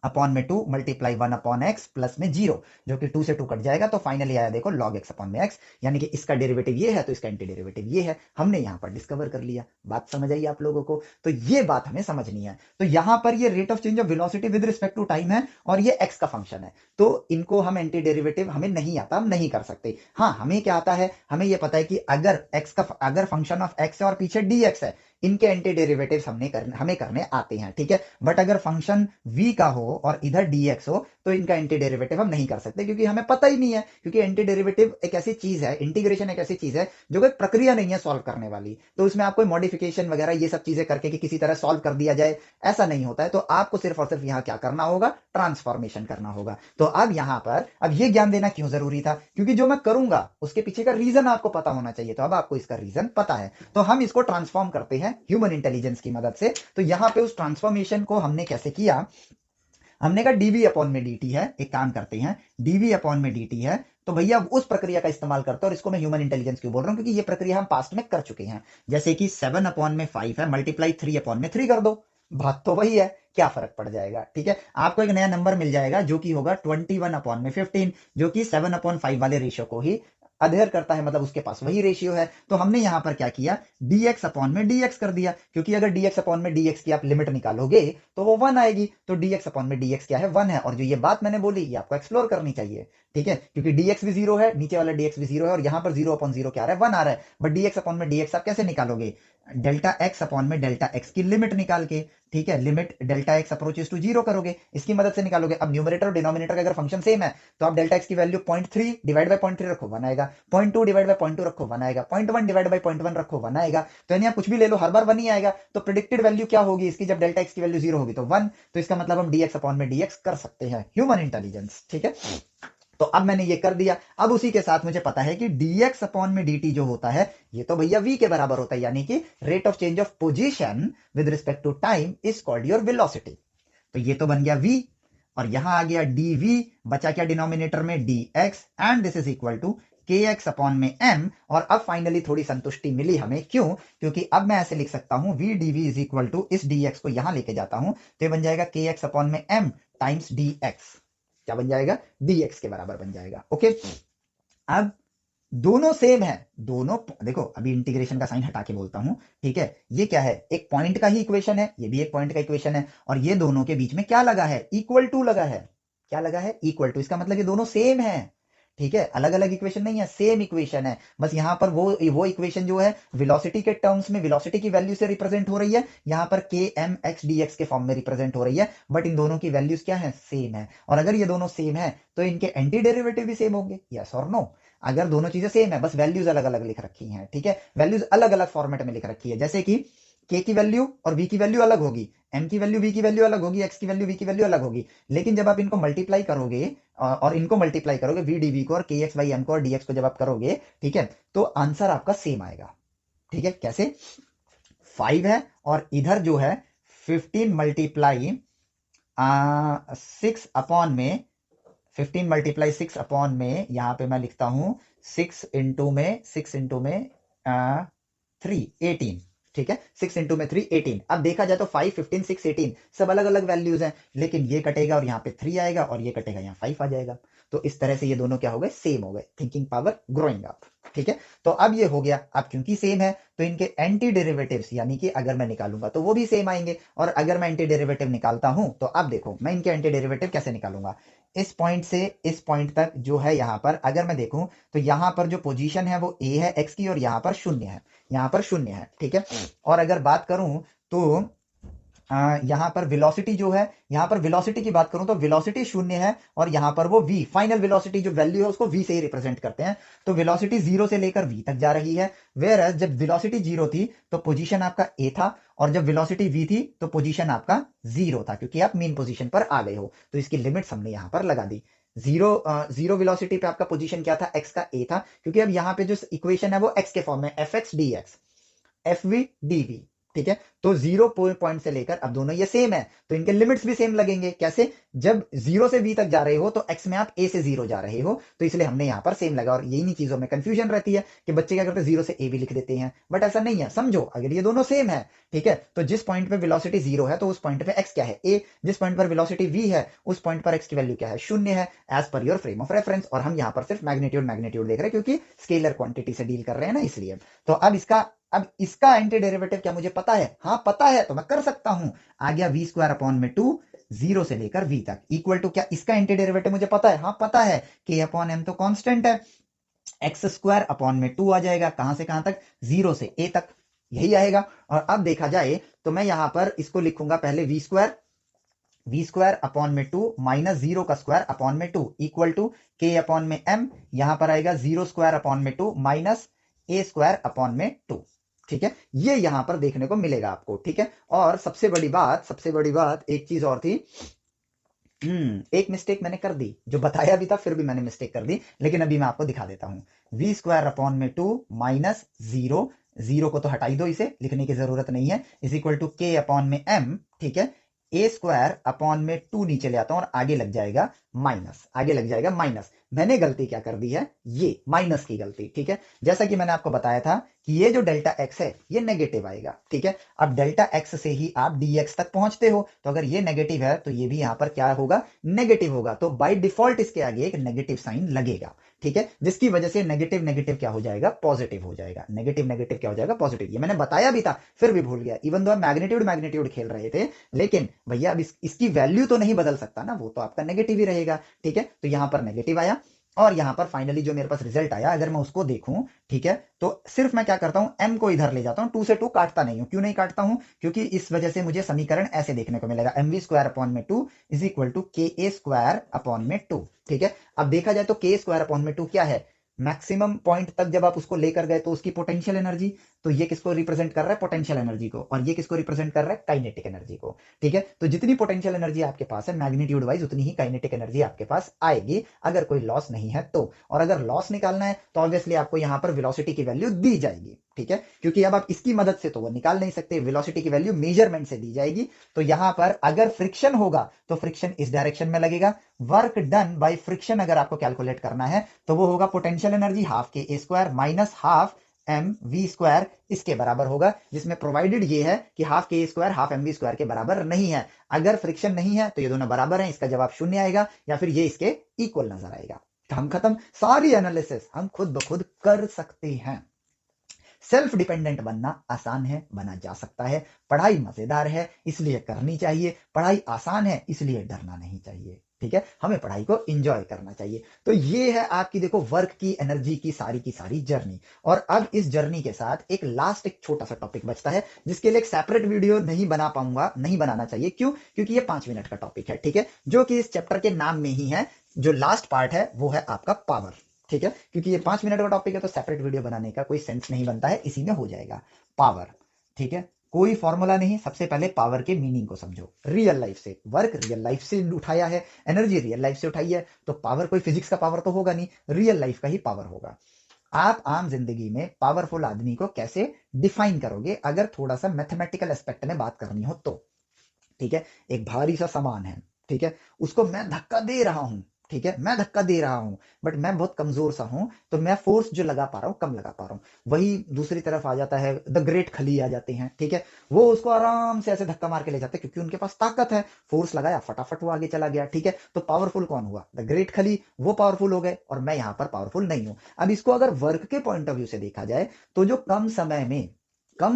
अपॉन में 2 मल्टीप्लाई 1/x प्लस में 0, जो कि 2 से 2 कट जाएगा, तो फाइनली आया देखो log x अपॉन में x, यानी कि इसका डेरिवेटिव ये है तो इसका एंटी डेरिवेटिव ये है। हमने यहां पर डिस्कवर कर लिया। बात समझ आई आप लोगों को? तो ये बात हमें समझनी है। तो यहां पर ये rate of change of velocity with respect to time है, और ये x का फंक्शन है, तो इनको हम एंटी डेरिवेटिव हमें नहीं आता, हम नहीं कर सकते। हाँ, हमें क्या आता है, हमें ये पता है कि अगर फंक्शन ऑफ x है और पीछे dx है, इनके एंटी डेरिवेटिव्स हमें करने आते हैं, ठीक है। बट अगर फंक्शन v का हो और इधर dx हो, तो इनका एंटी डेरिवेटिव हम नहीं कर सकते, क्योंकि हमें पता ही नहीं है। क्योंकि एंटी डेरिवेटिव एक ऐसी चीज है, इंटीग्रेशन एक ऐसी चीज है जो कोई प्रक्रिया नहीं है सॉल्व करने वाली, तो उसमें आप कोई मॉडिफिकेशन वगैरह ये सब चीजें करके कि किसी तरह सॉल्व कर दिया जाए, ऐसा नहीं होता है। तो आपको सिर्फ और सिर्फ यहाँ क्या करना होगा, ट्रांसफॉर्मेशन करना होगा। तो अब यहाँ पर अब ये ज्ञान देना क्यों जरूरी था, क्योंकि जो मैं करूंगा उसके पीछे का रीजन आपको पता होना चाहिए। तो अब आपको इसका रीजन पता है, तो हम इसको ट्रांसफॉर्म करते हैं ह्यूमन इंटेलिजेंस की मदद से। तो यहां पे उस ट्रांसफॉर्मेशन को हमने कैसे किया, हमने कहा डीवी अपॉन में dt है, एक काम करते हैं, डीवी अपॉन में dt है, तो भैया उस प्रक्रिया का इस्तेमाल करते हैं। और इसको मैं ह्यूमन इंटेलिजेंस क्यों बोल रहा हूं, क्योंकि ये प्रक्रिया हम पास्ट में कर चुके हैं। जैसे कि 7 अपॉन में 5 है, मल्टीप्लाई 3 अपॉन में 3 कर दो, बात तो वही है, क्या फर्क पड़ जाएगा, ठीक है। आपको एक नया नंबर मिल जाएगा जो कि होगा 21 अपॉन में 15, जो कि 7 अपॉन 5 वाले रेशियो को ही अधेर करता है, मतलब उसके पास वही रेशियो है। तो हमने यहां पर क्या किया, dx अपॉन में dx कर दिया, क्योंकि अगर dx अपॉन में dx की आप लिमिट निकालोगे तो वो 1 आएगी। तो dx अपॉन में dx क्या है, 1 है। और जो ये बात मैंने बोली ये आपको एक्सप्लोर करनी चाहिए, ठीक है, क्योंकि dx भी 0 है, नीचे वाला dx भी 0 है, और यहां पर 0 अपॉन 0 क्या आ रहा है, 1 आ रहा है। बट dx अपॉन में dx आप कैसे निकालोगे, डेल्टा x अपॉन में डेल्टा x की लिमिट निकाल के, ठीक है, limit delta x approaches to 0 करोगे, इसकी मदद से निकालोगे। अब न्यूमरेटर और डिनोमिनेटर का अगर फंक्शन सेम है, तो आप डेल्टा x की वैल्यू 0.3 डिवाइड बाय 0.3 रखो 1 आएगा, 0.2 डिवाइड बाय 0.2 रखो 1 आएगा, 0.1 डिवाइड बाय 0.1 रखो 1 आएगा। तो यानी आप कुछ भी ले लो, हर बार 1 ही आएगा। तो प्रेडिक्टेड वैल्यू क्या होगी इसकी, जब डेल्टा x की वैल्यू 0 होगी तो 1। तो इसका मतलब हम dx अपॉन में dx कर सकते हैं, ह्यूमन इंटेलिजेंस, ठीक है। तो अब मैंने ये कर दिया। अब उसी के साथ मुझे पता है कि dx अपॉन में dt जो होता है, ये तो भैया v के बराबर होता है, यानी कि rate of change of position with respect to time is called your velocity. तो ये तो बन गया v, और यहां आ गया dv, बचा क्या डिनोमिनेटर में dx, and this is equal to kx upon में m। और अब फाइनली थोड़ी संतुष्टि मिली हमें, क्यों, क्योंकि अब मैं ऐसे लिख सकता हूं v dv is equal to, इस dx को यहां लेके जाता हूं तो ये बन जाएगा kx अपॉन में m टाइम्स dx, क्या बन जाएगा, dx के बराबर बन जाएगा, ओके। अब दोनों सेम है, दोनों देखो, अभी इंटीग्रेशन का साइन हटा के बोलता हूं, ठीक है। ये क्या है, एक पॉइंट का ही इक्वेशन है, ये भी एक पॉइंट का इक्वेशन है, और ये दोनों के बीच में क्या लगा है, इक्वल टू लगा है, क्या लगा है, इक्वल टू, इसका मतलब ये दोनों सेम है। ठीक है, अलग अलग इक्वेशन नहीं है, सेम इक्वेशन है। बस यहाँ पर वो इक्वेशन जो है वेलोसिटी के टर्म्स में, वेलोसिटी की वैल्यू से रिप्रेजेंट हो रही है, यहाँ पर के एम एक्स डी एक्स के फॉर्म में रिप्रेजेंट हो रही है, बट इन दोनों की वैल्यूज क्या है, सेम है। और अगर ये दोनों सेम है तो इनके एंटी डेरिवेटिव भी सेम होंगे, यस और नो। अगर दोनों चीजें सेम है, बस वैल्यूज अलग अलग लिख रखी हैं, ठीक है, वैल्यूज अलग अलग फॉर्मेट में लिख रखी है, जैसे कि के की वैल्यू और वी की वैल्यू अलग होगी, एम की वैल्यू वी की वैल्यू अलग होगी, एक्स की वैल्यू वी की वैल्यू अलग होगी। लेकिन जब आप इनको मल्टीप्लाई करोगे और इनको मल्टीप्लाई करोगे, वी डी वी को और के एक्स बाई एम को और डी एक्स को जब आप करोगे, ठीक है, तो आंसर आपका सेम आएगा। ठीक है, कैसे, 5 है और इधर जो है 15 मल्टीप्लाई 6 अपॉन में, 15 मल्टीप्लाई 6 अपॉन में, यहां पे मैं लिखता हूं 6 इंटू में 3 18। ठीक है, 6 इंटू में 3 18। अब देखा जाए तो 5 15 6 18 सब अलग अलग वैल्यूज हैं, लेकिन ये कटेगा और यहाँ पे 3 आएगा और ये कटेगा, यहाँ 5 आ जाएगा। तो इस तरह से ये दोनों क्या हो गए, सेम हो गए, थिंकिंग पावर ग्रोइंग अप। ठीक है, तो अब ये हो गया। अब क्योंकि सेम है तो इनके एंटी डेरिवेटिव्स, यानी कि अगर मैं निकालूंगा तो वो भी सेम आएंगे, और अगर मैं एंटी डेरिवेटिव निकालता हूं तो अब देखो मैं इनके एंटी डेरिवेटिव कैसे निकालूंगा। इस पॉइंट से इस पॉइंट तक जो है, यहां पर अगर मैं देखूं तो यहां पर जो पोजीशन है वो ए है एक्स की, और यहां पर शून्य है, यहां पर शून्य है। ठीक है, और अगर बात करूं तो यहां पर वेलोसिटी जो है, यहां पर वेलोसिटी की बात करूं तो वेलोसिटी शून्य है, और यहां पर वो v फाइनल वेलोसिटी जो वैल्यू है उसको v से ही रिप्रेजेंट करते हैं। तो वेलोसिटी 0 से लेकर v तक जा रही है, वेयर जब वेलोसिटी 0 थी तो पोजीशन आपका a था, और जब वेलोसिटी v थी तो पोजीशन आपका 0 था, क्योंकि आप मेन पोजीशन पर आ गए हो। तो इसकी लिमिट्स हमने यहां पर लगा दी। जीरो वेलोसिटी पे आपका पोजीशन क्या था, x का a था, क्योंकि अब यहाँ पे जो इक्वेशन है वो x के फॉर्म में, F X D X, F V D V. ठीक है, तो 0 पॉइंट से लेकर अब दोनों ये सेम है, तो इनके लिमिट्स भी सेम लगेंगे। कैसे, जब 0 से v तक जा रहे हो तो x में आप a से 0 जा रहे हो, तो इसलिए हमने यहां पर सेम लगा। और यही चीजों में कंफ्यूजन रहती है कि बच्चे क्या करते हैं, 0 से a भी लिख देते हैं, बट ऐसा नहीं है। समझो, अगर ये दोनों सेम है, ठीक है, तो जिस पॉइंट पे वेलोसिटी 0 है तो उस पॉइंट पे x क्या है, a। जिस पॉइंट पर वेलोसिटी v है उस पॉइंट पर x की वैल्यू क्या है, 0 है, as per your frame of reference. और हम यहां पर सिर्फ मैग्नीट्यूड मैग्नीट्यूड देख रहे हैं, क्योंकि स्केलर क्वांटिटी से डील कर रहे हैं ना, इसलिए। तो अब इसका एंटी डेरिवेटिव क्या मुझे पता है, हाँ पता है, तो मैं कर सकता हूं। आ गया वी स्क्वायर अपॉन में 2, 0 से लेकर v तक, इक्वल टू क्या, इसका एंटी डेरिवेटिव मुझे पता है, हाँ पता है, k अपॉन m तो कांस्टेंट है, एक्स स्क्वायर अपॉन में 2 आ जाएगा, कहां से कहां तक, 0 से a तक, यही आएगा। और अब देखा जाए तो मैं यहां पर इसको लिखूंगा पहले वी स्क्वायर अपॉन में 2 माइनस 0 का स्क्वायर अपॉन में 2 इक्वल टू k अपॉन में m, यहां पर आएगा 0 स्क्वायर अपॉन में 2 माइनस a स्क्वायर अपॉन में 2। ठीक है, ये यहां पर देखने को मिलेगा आपको। ठीक है, और सबसे बड़ी बात एक चीज और थी, एक मिस्टेक मैंने कर दी, जो बताया भी था फिर भी मैंने मिस्टेक कर दी, लेकिन अभी मैं आपको दिखा देता हूं। वी स्क्वायर अपॉन में 2 माइनस 0, 0 को तो हटा ही दो, इसे लिखने की जरूरत नहीं है, इज इक्वल टू के अपॉन में m। ठीक है, ए स्क्वायर अपॉन में 2 नीचे ले आता हूं और आगे लग जाएगा माइनस। मैंने गलती क्या कर दी है, ये माइनस की गलती। ठीक है, जैसा कि मैंने आपको बताया था कि ये जो डेल्टा एक्स है ये नेगेटिव आएगा। ठीक है, अब डेल्टा एक्स से ही आप dx तक पहुंचते हो, तो अगर ये नेगेटिव है तो ये भी यहां पर क्या होगा, नेगेटिव होगा। तो बाय डिफॉल्ट इसके आगे एक नेगेटिव साइन लगेगा। ठीक है, जिसकी वजह से नेगेटिव नेगेटिव क्या हो जाएगा, पॉजिटिव हो जाएगा, नेगेटिव नेगेटिव क्या हो जाएगा, पॉजिटिव। ये मैंने बताया भी था फिर भी भूल गया, इवन दो हम मैग्नीट्यूड खेल रहे थे, लेकिन भैया अब इसकी वैल्यू तो नहीं बदल सकता ना, वो तो आपका नेगेटिव ही रहेगा। ठीक है, तो यहां पर नेगेटिव आया, और यहां पर फाइनली जो मेरे पास रिजल्ट आया, अगर मैं उसको देखूं, ठीक है, तो सिर्फ मैं क्या करता हूं, m को इधर ले जाता हूं, 2 से 2 काटता नहीं हूं। क्यों नहीं काटता हूं, क्योंकि इस वजह से मुझे समीकरण ऐसे देखने को मिलेगा, mv स्क्वायर अपॉन में 2 इज इक्वल टू के ए स्क्वायर अपॉन में 2। ठीक है, अब देखा जाए तो के स्क्वायर अपॉन में 2 क्या है, मैक्सिमम पॉइंट तक जब आप उसको लेकर गए तो उसकी पोटेंशियल एनर्जी, तो ये किसको रिप्रेजेंट कर रहा है, पोटेंशियल एनर्जी को, और ये किसको रिप्रेजेंट कर रहा है, काइनेटिक एनर्जी को। ठीक है, तो जितनी पोटेंशियल एनर्जी आपके पास है मैग्नीट्यूड वाइज, उतनी ही काइनेटिक एनर्जी आपके पास आएगी, अगर कोई लॉस नहीं है तो। और अगर लॉस निकालना है तो ऑब्वियसली आपको यहां पर वेलोसिटी की वैल्यू दी जाएगी। ठीक है, क्योंकि अब आप इसकी मदद से तो वो निकाल नहीं सकते, वेलोसिटी की वैल्यू मेजरमेंट से दी जाएगी। तो यहां पर अगर फ्रिक्शन होगा तो फ्रिक्शन इस डायरेक्शन में लगेगा, वर्क डन बाय फ्रिक्शन अगर आपको कैलकुलेट करना है तो वो होगा potential energy half k a square minus half M we square, इसके बराबर होगा, जिसमें प्रोवाइडेड ये है कि हाफ के square half M we square के बराबर नहीं है। अगर फ्रिक्शन नहीं है तो ये दोनों बराबर हैं, इसका जवाब 0 आएगा, या फिर ये इसके इक्वल नजर आएगा। काम खत्म, सारी एनालिसिस हम खुद ब खुद कर सकते हैं। सेल्फ डिपेंडेंट बनना आसान है, बना जा सकता है। पढ़ाई मजेदार है इसलिए करनी चाहिए, पढ़ाई आसान है इसलिए डरना नहीं चाहिए। ठीक है, हमें पढ़ाई को एंजॉय करना चाहिए। तो ये है आपकी देखो वर्क की एनर्जी की सारी जर्नी। और अब इस जर्नी के साथ एक छोटा सा टॉपिक बचता है, जिसके लिए एक सेपरेट वीडियो नहीं बना पाऊंगा, नहीं बनाना चाहिए। क्यों? क्योंकि ये 5 मिनट का टॉपिक है, ठीक है, जो कि इस चैप्टर के नाम में ही है। जो लास्ट पार्ट है वो है आपका पावर, ठीक है, क्योंकि ये 5 मिनट का टॉपिक है तो सेपरेट वीडियो बनाने का कोई सेंस नहीं बनता है, इसी में हो जाएगा पावर। ठीक है, कोई फॉर्मूला नहीं, सबसे पहले पावर के मीनिंग को समझो। रियल लाइफ से वर्क, रियल लाइफ से उठाया है, एनर्जी रियल लाइफ से उठाई है, तो पावर कोई फिजिक्स का पावर तो होगा नहीं, रियल लाइफ का ही पावर होगा। आप आम जिंदगी में पावरफुल आदमी को कैसे डिफाइन करोगे, अगर थोड़ा सा मैथमेटिकल एस्पेक्ट में बात करनी हो तो? ठीक है, एक भारी सा सामान है, ठीक है, उसको मैं धक्का दे रहा हूं, ठीक है, मैं धक्का दे रहा हूं, बट मैं बहुत कमजोर सा हूं, तो मैं फोर्स जो लगा पा रहा हूं कम लगा पा रहा हूं। वही दूसरी तरफ आ जाता है, द ग्रेट खली आ जाते हैं, ठीक है, वो उसको आराम से ऐसे धक्का मार के ले जाते हैं, क्योंकि उनके पास ताकत है, फोर्स लगाया फटाफट वो आगे चला गया। ठीक है, तो पावरफुल कौन हुआ? द ग्रेट खली, वो पावरफुल हो गए, और मैं यहां पर पावरफुल नहीं हूं। अब इसको अगर वर्क के पॉइंट ऑफ व्यू से देखा जाए, तो जो कम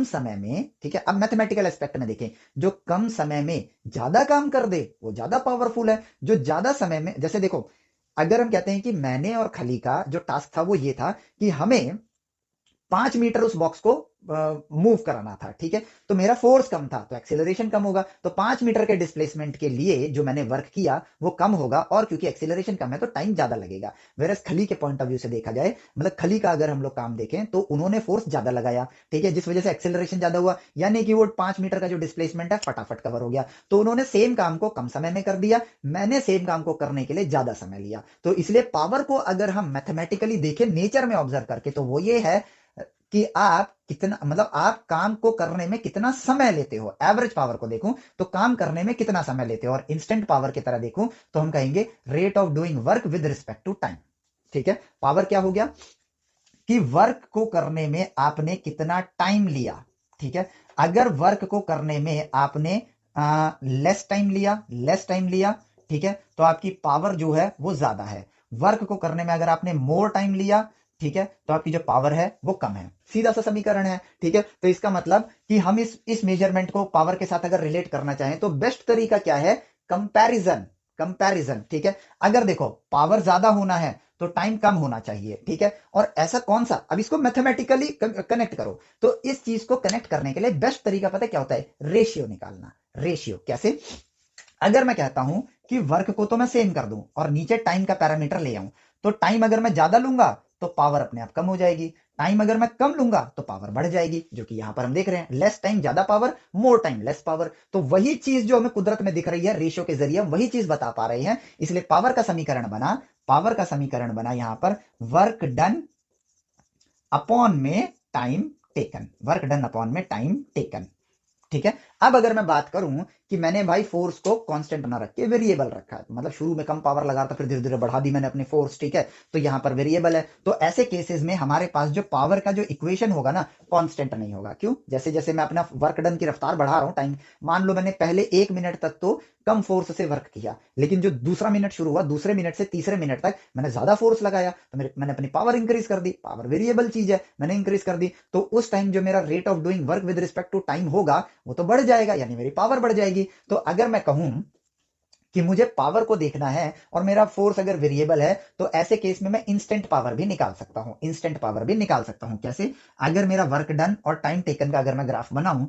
समय में, ठीक है, अब मैथमेटिकल एस्पेक्ट में देखें, जो कम समय में ज्यादा काम कर दे वो ज्यादा पावरफुल है। जो ज्यादा समय में, जैसे देखो, अगर हम कहते हैं कि मैंने और खली का जो टास्क था वो ये था कि हमें 5 मीटर उस बॉक्स को मूव कराना था, ठीक है, तो मेरा फोर्स कम था तो एक्सेलरेशन कम होगा, तो 5 मीटर के डिस्प्लेसमेंट के लिए जो मैंने वर्क किया वो कम होगा, और क्योंकि एक्सेलरेशन कम है तो टाइम ज्यादा लगेगा। वेरस खली के पॉइंट ऑफ व्यू से देखा जाए, मतलब खली का अगर हम लोग काम देखें तो उन्होंने फोर्स ज्यादा लगाया, ठीक है, जिस वजह से एक्सेलरेशन ज्यादा हुआ, यानी कि वो 5 मीटर का जो डिस्प्लेसमेंट है फटाफट कवर हो गया। तो उन्होंने सेम काम को कम समय में कर दिया, मैंने सेम काम को करने के लिए ज्यादा समय लिया। तो इसलिए पावर को अगर हम मैथमेटिकली देखें, नेचर में ऑब्जर्व करके, तो वो ये है कि आप कितना, मतलब आप काम को करने में कितना समय लेते हो। एवरेज पावर को देखूं तो काम करने में कितना समय लेते हो, और इंस्टेंट पावर की तरह देखूं तो हम कहेंगे rate of doing work with respect to time. ठीक है, पावर क्या हो गया कि वर्क को करने में आपने कितना टाइम लिया। ठीक है, अगर वर्क को करने में आपने लेस टाइम लिया, ठीक है, तो आपकी पावर जो है वो ज्यादा है। वर्क को करने में अगर आपने मोर टाइम लिया, ठीक है, तो आपकी जो पावर है वो कम है। सीधा सा समीकरण है, ठीक है। तो इसका मतलब कि हम इस मेजरमेंट को पावर के साथ अगर रिलेट करना चाहें तो बेस्ट तरीका क्या है? कंपैरिजन। कंपैरिजन, ठीक है। अगर देखो पावर ज्यादा होना है तो टाइम कम होना चाहिए, ठीक है। और ऐसा कौन सा, अब इसको मैथमेटिकली कनेक्ट करो, तो इस चीज को कनेक्ट करने के लिए बेस्ट तरीका पता है क्या होता है? रेशियो निकालना। रेशियो कैसे? अगर मैं कहता हूं कि वर्क को तो मैं सेम कर दूं और नीचे टाइम का पैरामीटर ले आऊं, तो टाइम अगर मैं ज्यादा लूंगा तो पावर अपने आप कम हो जाएगी, टाइम अगर मैं कम लूंगा तो पावर बढ़ जाएगी, जो कि यहां पर हम देख रहे हैं, लेस टाइम ज्यादा power, more time less power. तो वही चीज जो हमें कुदरत में दिख रही है, रेशियो के जरिए हम वही चीज बता पा रहे हैं। इसलिए पावर का समीकरण बना यहां पर वर्क डन अपॉन में time taken. Work done upon में टाइम टेकन, ठीक है। अब अगर मैं बात करूं कि मैंने भाई फोर्स को कांस्टेंट ना रख के वेरिएबल रखा है, मतलब शुरू में कम पावर लगा था, फिर धीरे धीरे बढ़ा दी मैंने अपनी फोर्स, ठीक है, तो यहां पर वेरिएबल है, तो ऐसे केसेस में हमारे पास जो पावर का जो इक्वेशन होगा ना, कांस्टेंट नहीं होगा। क्यों? जैसे जैसे मैं अपना वर्क डन की रफ्तार बढ़ा रहा हूं, टाइम, मान लो मैंने पहले 1 मिनट तक तो कम फोर्स से वर्क किया, लेकिन जो दूसरा मिनट शुरू हुआ, दूसरे मिनट से तीसरे मिनट तक मैंने ज्यादा फोर्स लगाया, तो मैंने अपनी पावर इंक्रीज कर दी। पावर वेरिएबल चीज है, मैंने इंक्रीज कर दी, तो उस टाइम जो मेरा rate of doing work with respect to time होगा वो तो बढ़ जाएगा, यानी मेरी पावर बढ़ जाएगी। तो अगर मैं कहूं कि मुझे पावर को देखना है और मेरा फोर्स अगर वेरिएबल है, तो ऐसे केस में मैं इंस्टेंट पावर भी निकाल सकता हूं। इंस्टेंट पावर भी निकाल सकता हूं कैसे? अगर मेरा वर्क डन और टाइम टेकन का अगर मैं ग्राफ बनाऊं,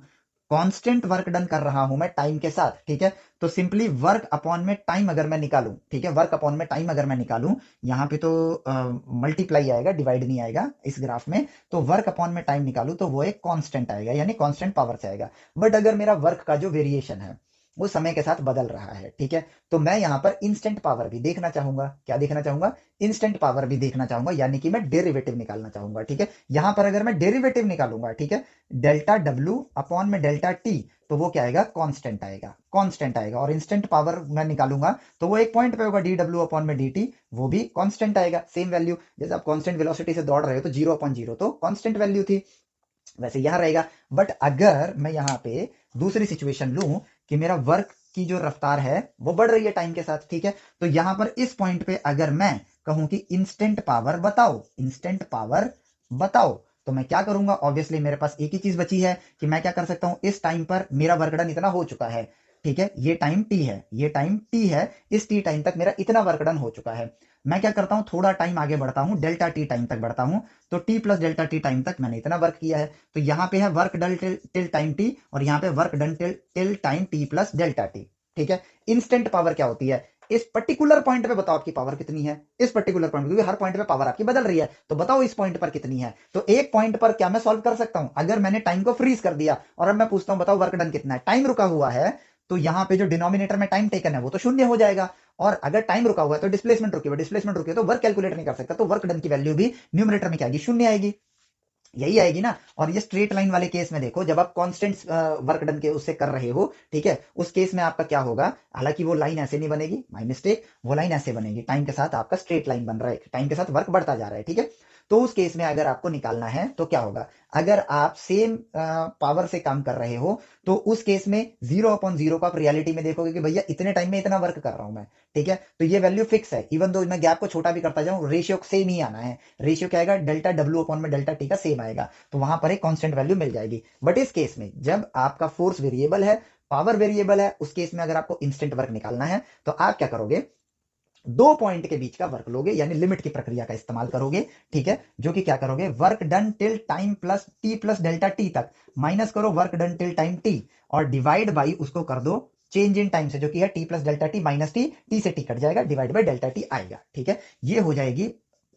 कांस्टेंट वर्क डन कर रहा हूं मैं टाइम के साथ, ठीक है, तो सिंपली वर्क अपॉन में टाइम अगर मैं निकालूं, ठीक है, वर्क अपॉन में टाइम अगर मैं निकालूं, यहां पे तो मल्टीप्लाई आएगा, डिवाइड नहीं आएगा इस ग्राफ में, तो वर्क अपॉन में टाइम निकालूं तो वो एक कांस्टेंट आएगा, यानी कांस्टेंट पावर से आएगा। बट अगर मेरा वर्क का जो वेरिएशन है वो समय के साथ बदल रहा है, ठीक है, तो मैं यहां पर इंस्टेंट पावर भी देखना चाहूंगा। क्या देखना चाहूंगा? इंस्टेंट पावर भी देखना चाहूंगा, यानी कि मैं डेरिवेटिव निकालना चाहूंगा, ठीक है। यहां पर अगर मैं डेरिवेटिव निकालूंगा, ठीक है, डेल्टा डब्ल्यू अपॉन में डेल्टा टी, तो वो क्या आएगा? कांस्टेंट आएगा, कांस्टेंट आएगा। और इंस्टेंट पावर मैं निकालूंगा तो वो एक पॉइंट पे होगा, डी डब्ल्यू अपॉन में डी टी, वो भी कांस्टेंट आएगा, सेम वैल्यू। जैसे आप कांस्टेंट वेलोसिटी से दौड़ रहे हो तो 0/0 तो कांस्टेंट वैल्यू थी, वैसे यहां रहेगा। बट अगर मैं यहां पे दूसरी सिचुएशन लूं कि मेरा वर्क की जो रफ्तार है वो बढ़ रही है टाइम के साथ, ठीक है, तो यहां पर इस पॉइंट पे अगर मैं कहूं कि इंस्टेंट पावर बताओ, इंस्टेंट पावर बताओ, तो मैं क्या करूंगा? ऑब्वियसली मेरे पास एक ही चीज बची है कि मैं क्या कर सकता हूं, इस टाइम पर मेरा वर्क डन इतना हो चुका है, ठीक है, ये टाइम टी है, ये टाइम टी है, इस टी टाइम तक मेरा इतना वर्क डन हो चुका है। मैं क्या करता हूं, थोड़ा टाइम आगे बढ़ता हूं, डेल्टा टी टाइम तक बढ़ता हूं, तो T plus delta T time तक मैंने इतना वर्क किया है। तो यहां पे है work done till time T, और यहां पे work done till time T plus delta T. ठीक है, इंस्टेंट पावर क्या होती है, इस पर्टिकुलर पॉइंट पे बताओ आपकी पावर कितनी है, इस पर्टिकुलर पॉइंट, क्योंकि हर पॉइंट पे पावर आपकी बदल रही है, तो बताओ इस पॉइंट पर कितनी है। तो एक पॉइंट पर क्या मैं सॉल्व कर सकता हूं, अगर मैंने टाइम को फ्रीज कर दिया और अब मैं पूछता हूं बताओ वर्क डन कितना है, टाइम रुका हुआ है, तो यहां पे जो डिनोमिनेटर में टाइम टेकन है वो तो शून्य हो जाएगा, और अगर टाइम रुका हुआ है तो डिस्प्लेसमेंट रुकी हुई, डिस्प्लेसमेंट रुकी है तो वर्क कैलकुलेट नहीं कर सकता, तो वर्क डन की वैल्यू भी न्यूमरेटर में क्या आएगी, शून्य आएगी, यही आएगी ना। और ये स्ट्रेट लाइन वाले केस में देखो, जब आप कांस्टेंट वर्क डन के उससे कर रहे हो, ठीक है, उस केस में आपका क्या होगा, हालांकि वो लाइन ऐसे नहीं बनेगी, माई मिस्टेक, वो लाइन ऐसे बनेगी, टाइम के साथ आपका स्ट्रेट लाइन बन रहा है, टाइम के साथ वर्क बढ़ता जा रहा है, ठीक है। तो उस केस में अगर आपको निकालना है तो क्या होगा, अगर आप सेम पावर से काम कर रहे हो, तो उस केस में 0/0 को आप रियलिटी में देखोगे कि भैया इतने टाइम में इतना वर्क कर रहा हूं मैं, ठीक है, तो ये वैल्यू फिक्स है, इवन दो मैं गैप को छोटा भी करता जाऊं, रेशियो सेम ही आना है, रेशियो क्या आएगा, डेल्टा डब्ल्यू अपॉन में डेल्टा टी का सेम आएगा, तो वहां पर एक कांस्टेंट वैल्यू मिल जाएगी। बट इस केस में जब आपका फोर्स वेरिएबल है, पावर वेरिएबल है, उस केस में अगर आपको इंस्टेंट वर्क निकालना है, तो आप क्या करोगे, दो पॉइंट के बीच का वर्क लोगे, यानी लिमिट की प्रक्रिया का इस्तेमाल करोगे, ठीक है, जो कि क्या करोगे, work done till time plus T plus delta T तक माइनस करो work done till time T, और डिवाइड बाई उसको कर दो चेंज इन टाइम से, जो कि है T plus delta T minus T, T से टी कट जाएगा, डिवाइड बाई डेल्टा टी आएगा, ठीक है, ये हो जाएगी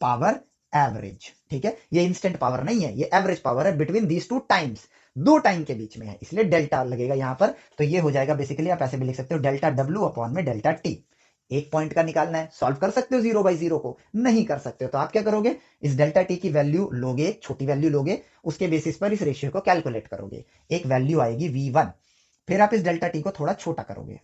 पावर एवरेज, ठीक है, ये इंस्टेंट पावर नहीं है, ये एवरेज पावर है बिटवीन दीज टू टाइम्स, दो टाइम के बीच में है, इसलिए डेल्टा लगेगा यहां पर, तो ये हो जाएगा बेसिकली, आप ऐसे भी लिख सकते हो डेल्टा डब्ल्यू अपॉन में डेल्टा टी। एक पॉइंट का निकालना है, सॉल्व कर सकते हो 0/0 को, नहीं कर सकते हो तो आप क्या करोगे, इस डेल्टा टी की वैल्यू लोगे, एक छोटी वैल्यू लोगे, उसके बेसिस पर इस रेशियो को कैलकुलेट करोगे, एक वैल्यू आएगी v1, फिर आप इस डेल्टा टी को थोड़ा छोटा करोगे,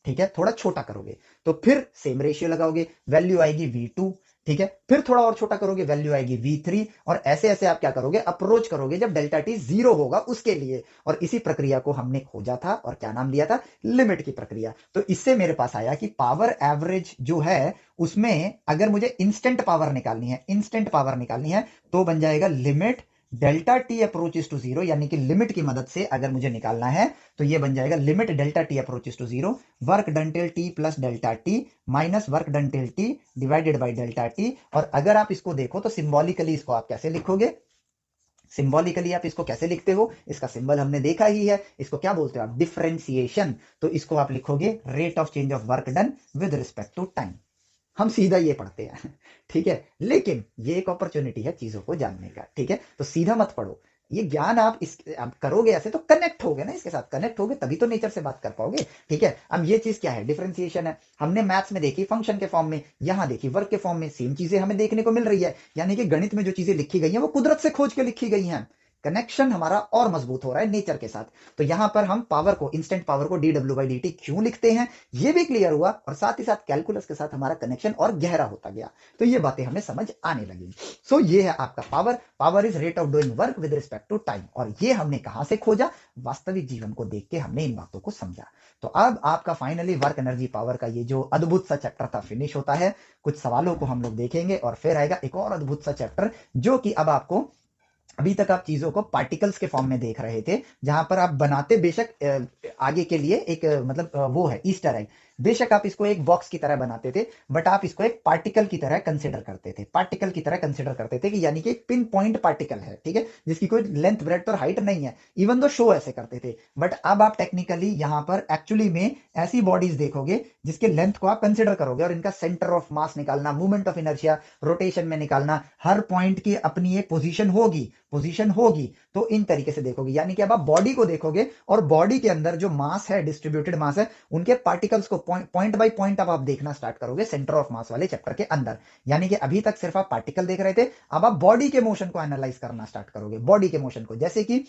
ठीक है, थोड़ा छोटा करोगे, तो फिर सेम रेशियो लगाओगे, वैल्यू आएगी v2, ठीक है, फिर थोड़ा और छोटा करोगे, वैल्यू आएगी v3, और ऐसे ऐसे आप क्या करोगे, अप्रोच करोगे जब डेल्टा टी 0 होगा उसके लिए, और इसी प्रक्रिया को हमने खोजा था और क्या नाम दिया था, लिमिट की प्रक्रिया। तो इससे मेरे पास आया कि पावर एवरेज जो है उसमें अगर मुझे इंस्टेंट पावर निकालनी है, इंस्टेंट पावर निकालनी है, तो बन जाएगा limit delta T approaches to zero, यानी कि लिमिट की मदद से अगर मुझे निकालना है तो ये बन जाएगा limit delta T approaches to zero, work done till T plus delta T minus work done till T divided by delta T. और अगर आप इसको देखो तो सिंबॉलिकली इसको आप कैसे लिखोगे, सिंबॉलिकली आप इसको कैसे लिखते हो, इसका सिंबल हमने देखा ही है, इसको क्या बोलते हो आप, डिफरेंशिएशन, तो इसको आप लिखोगे rate of change of work done with respect to time, हम सीधा ये पढ़ते हैं, ठीक है, लेकिन ये एक अपॉर्चुनिटी है चीजों को जानने का, ठीक है, तो सीधा मत पढ़ो, ये ज्ञान आप इस आप करोगे ऐसे तो कनेक्ट होगे ना, इसके साथ कनेक्ट होगे तभी तो नेचर से बात कर पाओगे, ठीक है। अब ये चीज क्या है, डिफरेंशिएशन है, हमने मैथ्स में देखी फंक्शन के फॉर्म में, यहां देखी वर्क के फॉर्म में, सेम चीजें हमें देखने को मिल रही है, यानी कि गणित में जो चीजें लिखी गई हैं वो कुदरत से खोज के लिखी गई हैं, कनेक्शन हमारा और मजबूत हो रहा है नेचर के साथ। तो यहां पर हम पावर को, इंस्टेंट पावर को dw/dt क्यों लिखते हैं, ये भी क्लियर हुआ, और साथ ही साथ कैलकुलस के साथ हमारा कनेक्शन और गहरा होता गया, तो ये बातें हमें समझ आने लगी। सो ये है आपका power, power is rate of doing work with respect to time, और ये हमने कहां से खोजा, वास्तविक जीवन को देख के हमने इन बातों को समझा। तो अब आपका फाइनली वर्क एनर्जी पावर का ये जो अद्भुत सा चैप्टर था फिनिश होता है, कुछ सवालों को हम लोग देखेंगे और फिर आएगा एक और अद्भुत सा चैप्टर, जो कि अब आपको, अभी तक आप चीजों को पार्टिकल्स के फॉर्म में देख रहे थे, जहां पर आप बनाते बेशक आगे के लिए एक मतलब वो है ईस्टर एग, बेशक आप इसको एक बॉक्स की तरह बनाते थे, बट आप इसको एक पार्टिकल की तरह कंसिडर करते थे, पार्टिकल की तरह कंसिडर करते थे, कि यानी कि एक पिन पॉइंट पार्टिकल है, ठीक है, जिसकी कोई लेंथ ब्रेड्थ और हाइट नहीं है, इवन दो शो ऐसे करते थे। बट अब आप टेक्निकली यहां पर एक्चुअली में ऐसी बॉडीज देखोगे जिसके लेंथ को आप कंसिडर करोगे, और इनका सेंटर ऑफ मास निकालना, मूवमेंट ऑफ इनर्शिया, रोटेशन में निकालना, हर पॉइंट की अपनी एक पोजीशन होगी, तो इन तरीके से देखोगे, यानी कि अब आप बॉडी को देखोगे, और बॉडी के अंदर जो मास है, डिस्ट्रीब्यूटेड मास है, उनके पार्टिकल्स को पॉइंट बाय पॉइंट अब आप देखना स्टार्ट करोगे सेंटर ऑफ मास वाले चैप्टर के अंदर। यानी कि अभी तक सिर्फ आप पार्टिकल देख रहे थे, अब आप बॉडी के मोशन को एनालाइज करना स्टार्ट करोगे, बॉडी के मोशन को, जैसे कि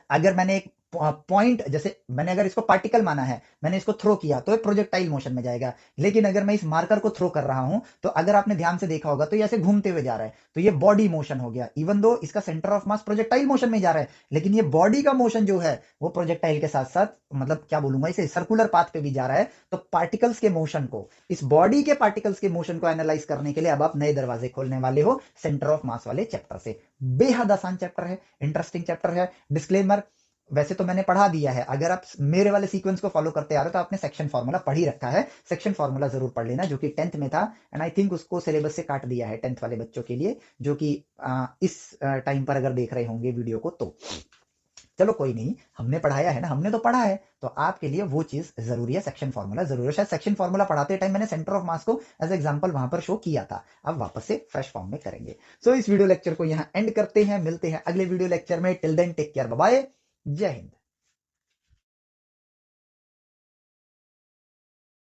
अगर मैंने एक पॉइंट, जैसे मैंने अगर इसको पार्टिकल माना है, मैंने इसको थ्रो किया तो ये प्रोजेक्टाइल मोशन में जाएगा, लेकिन अगर मैं इस मार्कर को थ्रो कर रहा हूं, तो अगर आपने ध्यान से देखा होगा तो ये ऐसे घूमते हुए जा रहा है, तो ये बॉडी मोशन हो गया, इवन दो इसका centre of mass projectile motion में जा रहा है, लेकिन ये बॉडी का मोशन जो है वो प्रोजेक्टाइल के साथ साथ, मतलब क्या बोलूंगा इसे, सर्कुलर पाथ पे भी जा रहा है। तो पार्टिकल्स के मोशन को, इस बॉडी के पार्टिकल्स के मोशन को एनालाइज करने के लिए अब आप नए दरवाजे खोलने वाले हो सेंटर ऑफ मास वाले चैप्टर से। बेहद आसान चैप्टर है, इंटरेस्टिंग चैप्टर है। डिस्क्लेमर, वैसे तो मैंने पढ़ा दिया है, अगर आप मेरे वाले सीक्वेंस को फॉलो करते आ रहे हो तो आपने सेक्शन फॉर्मूला पढ़ ही रखा है। सेक्शन फॉर्मूला जरूर पढ़ लेना, जो कि 10th में था, एंड आई थिंक उसको सिलेबस से काट दिया है 10th वाले बच्चों के लिए, जो कि इस टाइम पर अगर देख रहे होंगे वीडियो को तो। चलो कोई नहीं, हमने पढ़ाया है ना, हमने तो पढ़ा है, तो आपके लिए वो चीज जरूरी है, सेक्शन फॉर्मूला जरूरी है। शायद सेक्शन फॉर्मूला पढ़ाते टाइम मैंने सेंटर ऑफ मास को एज एग्जांपल वहां पर शो किया था, अब वापस से फ्रेश फॉर्म में करेंगे। सो इस वीडियो लेक्चर को यहाँ एंड करते हैं, मिलते हैं अगले वीडियो लेक्चर में। Till then take care, bye bye, जय हिंद।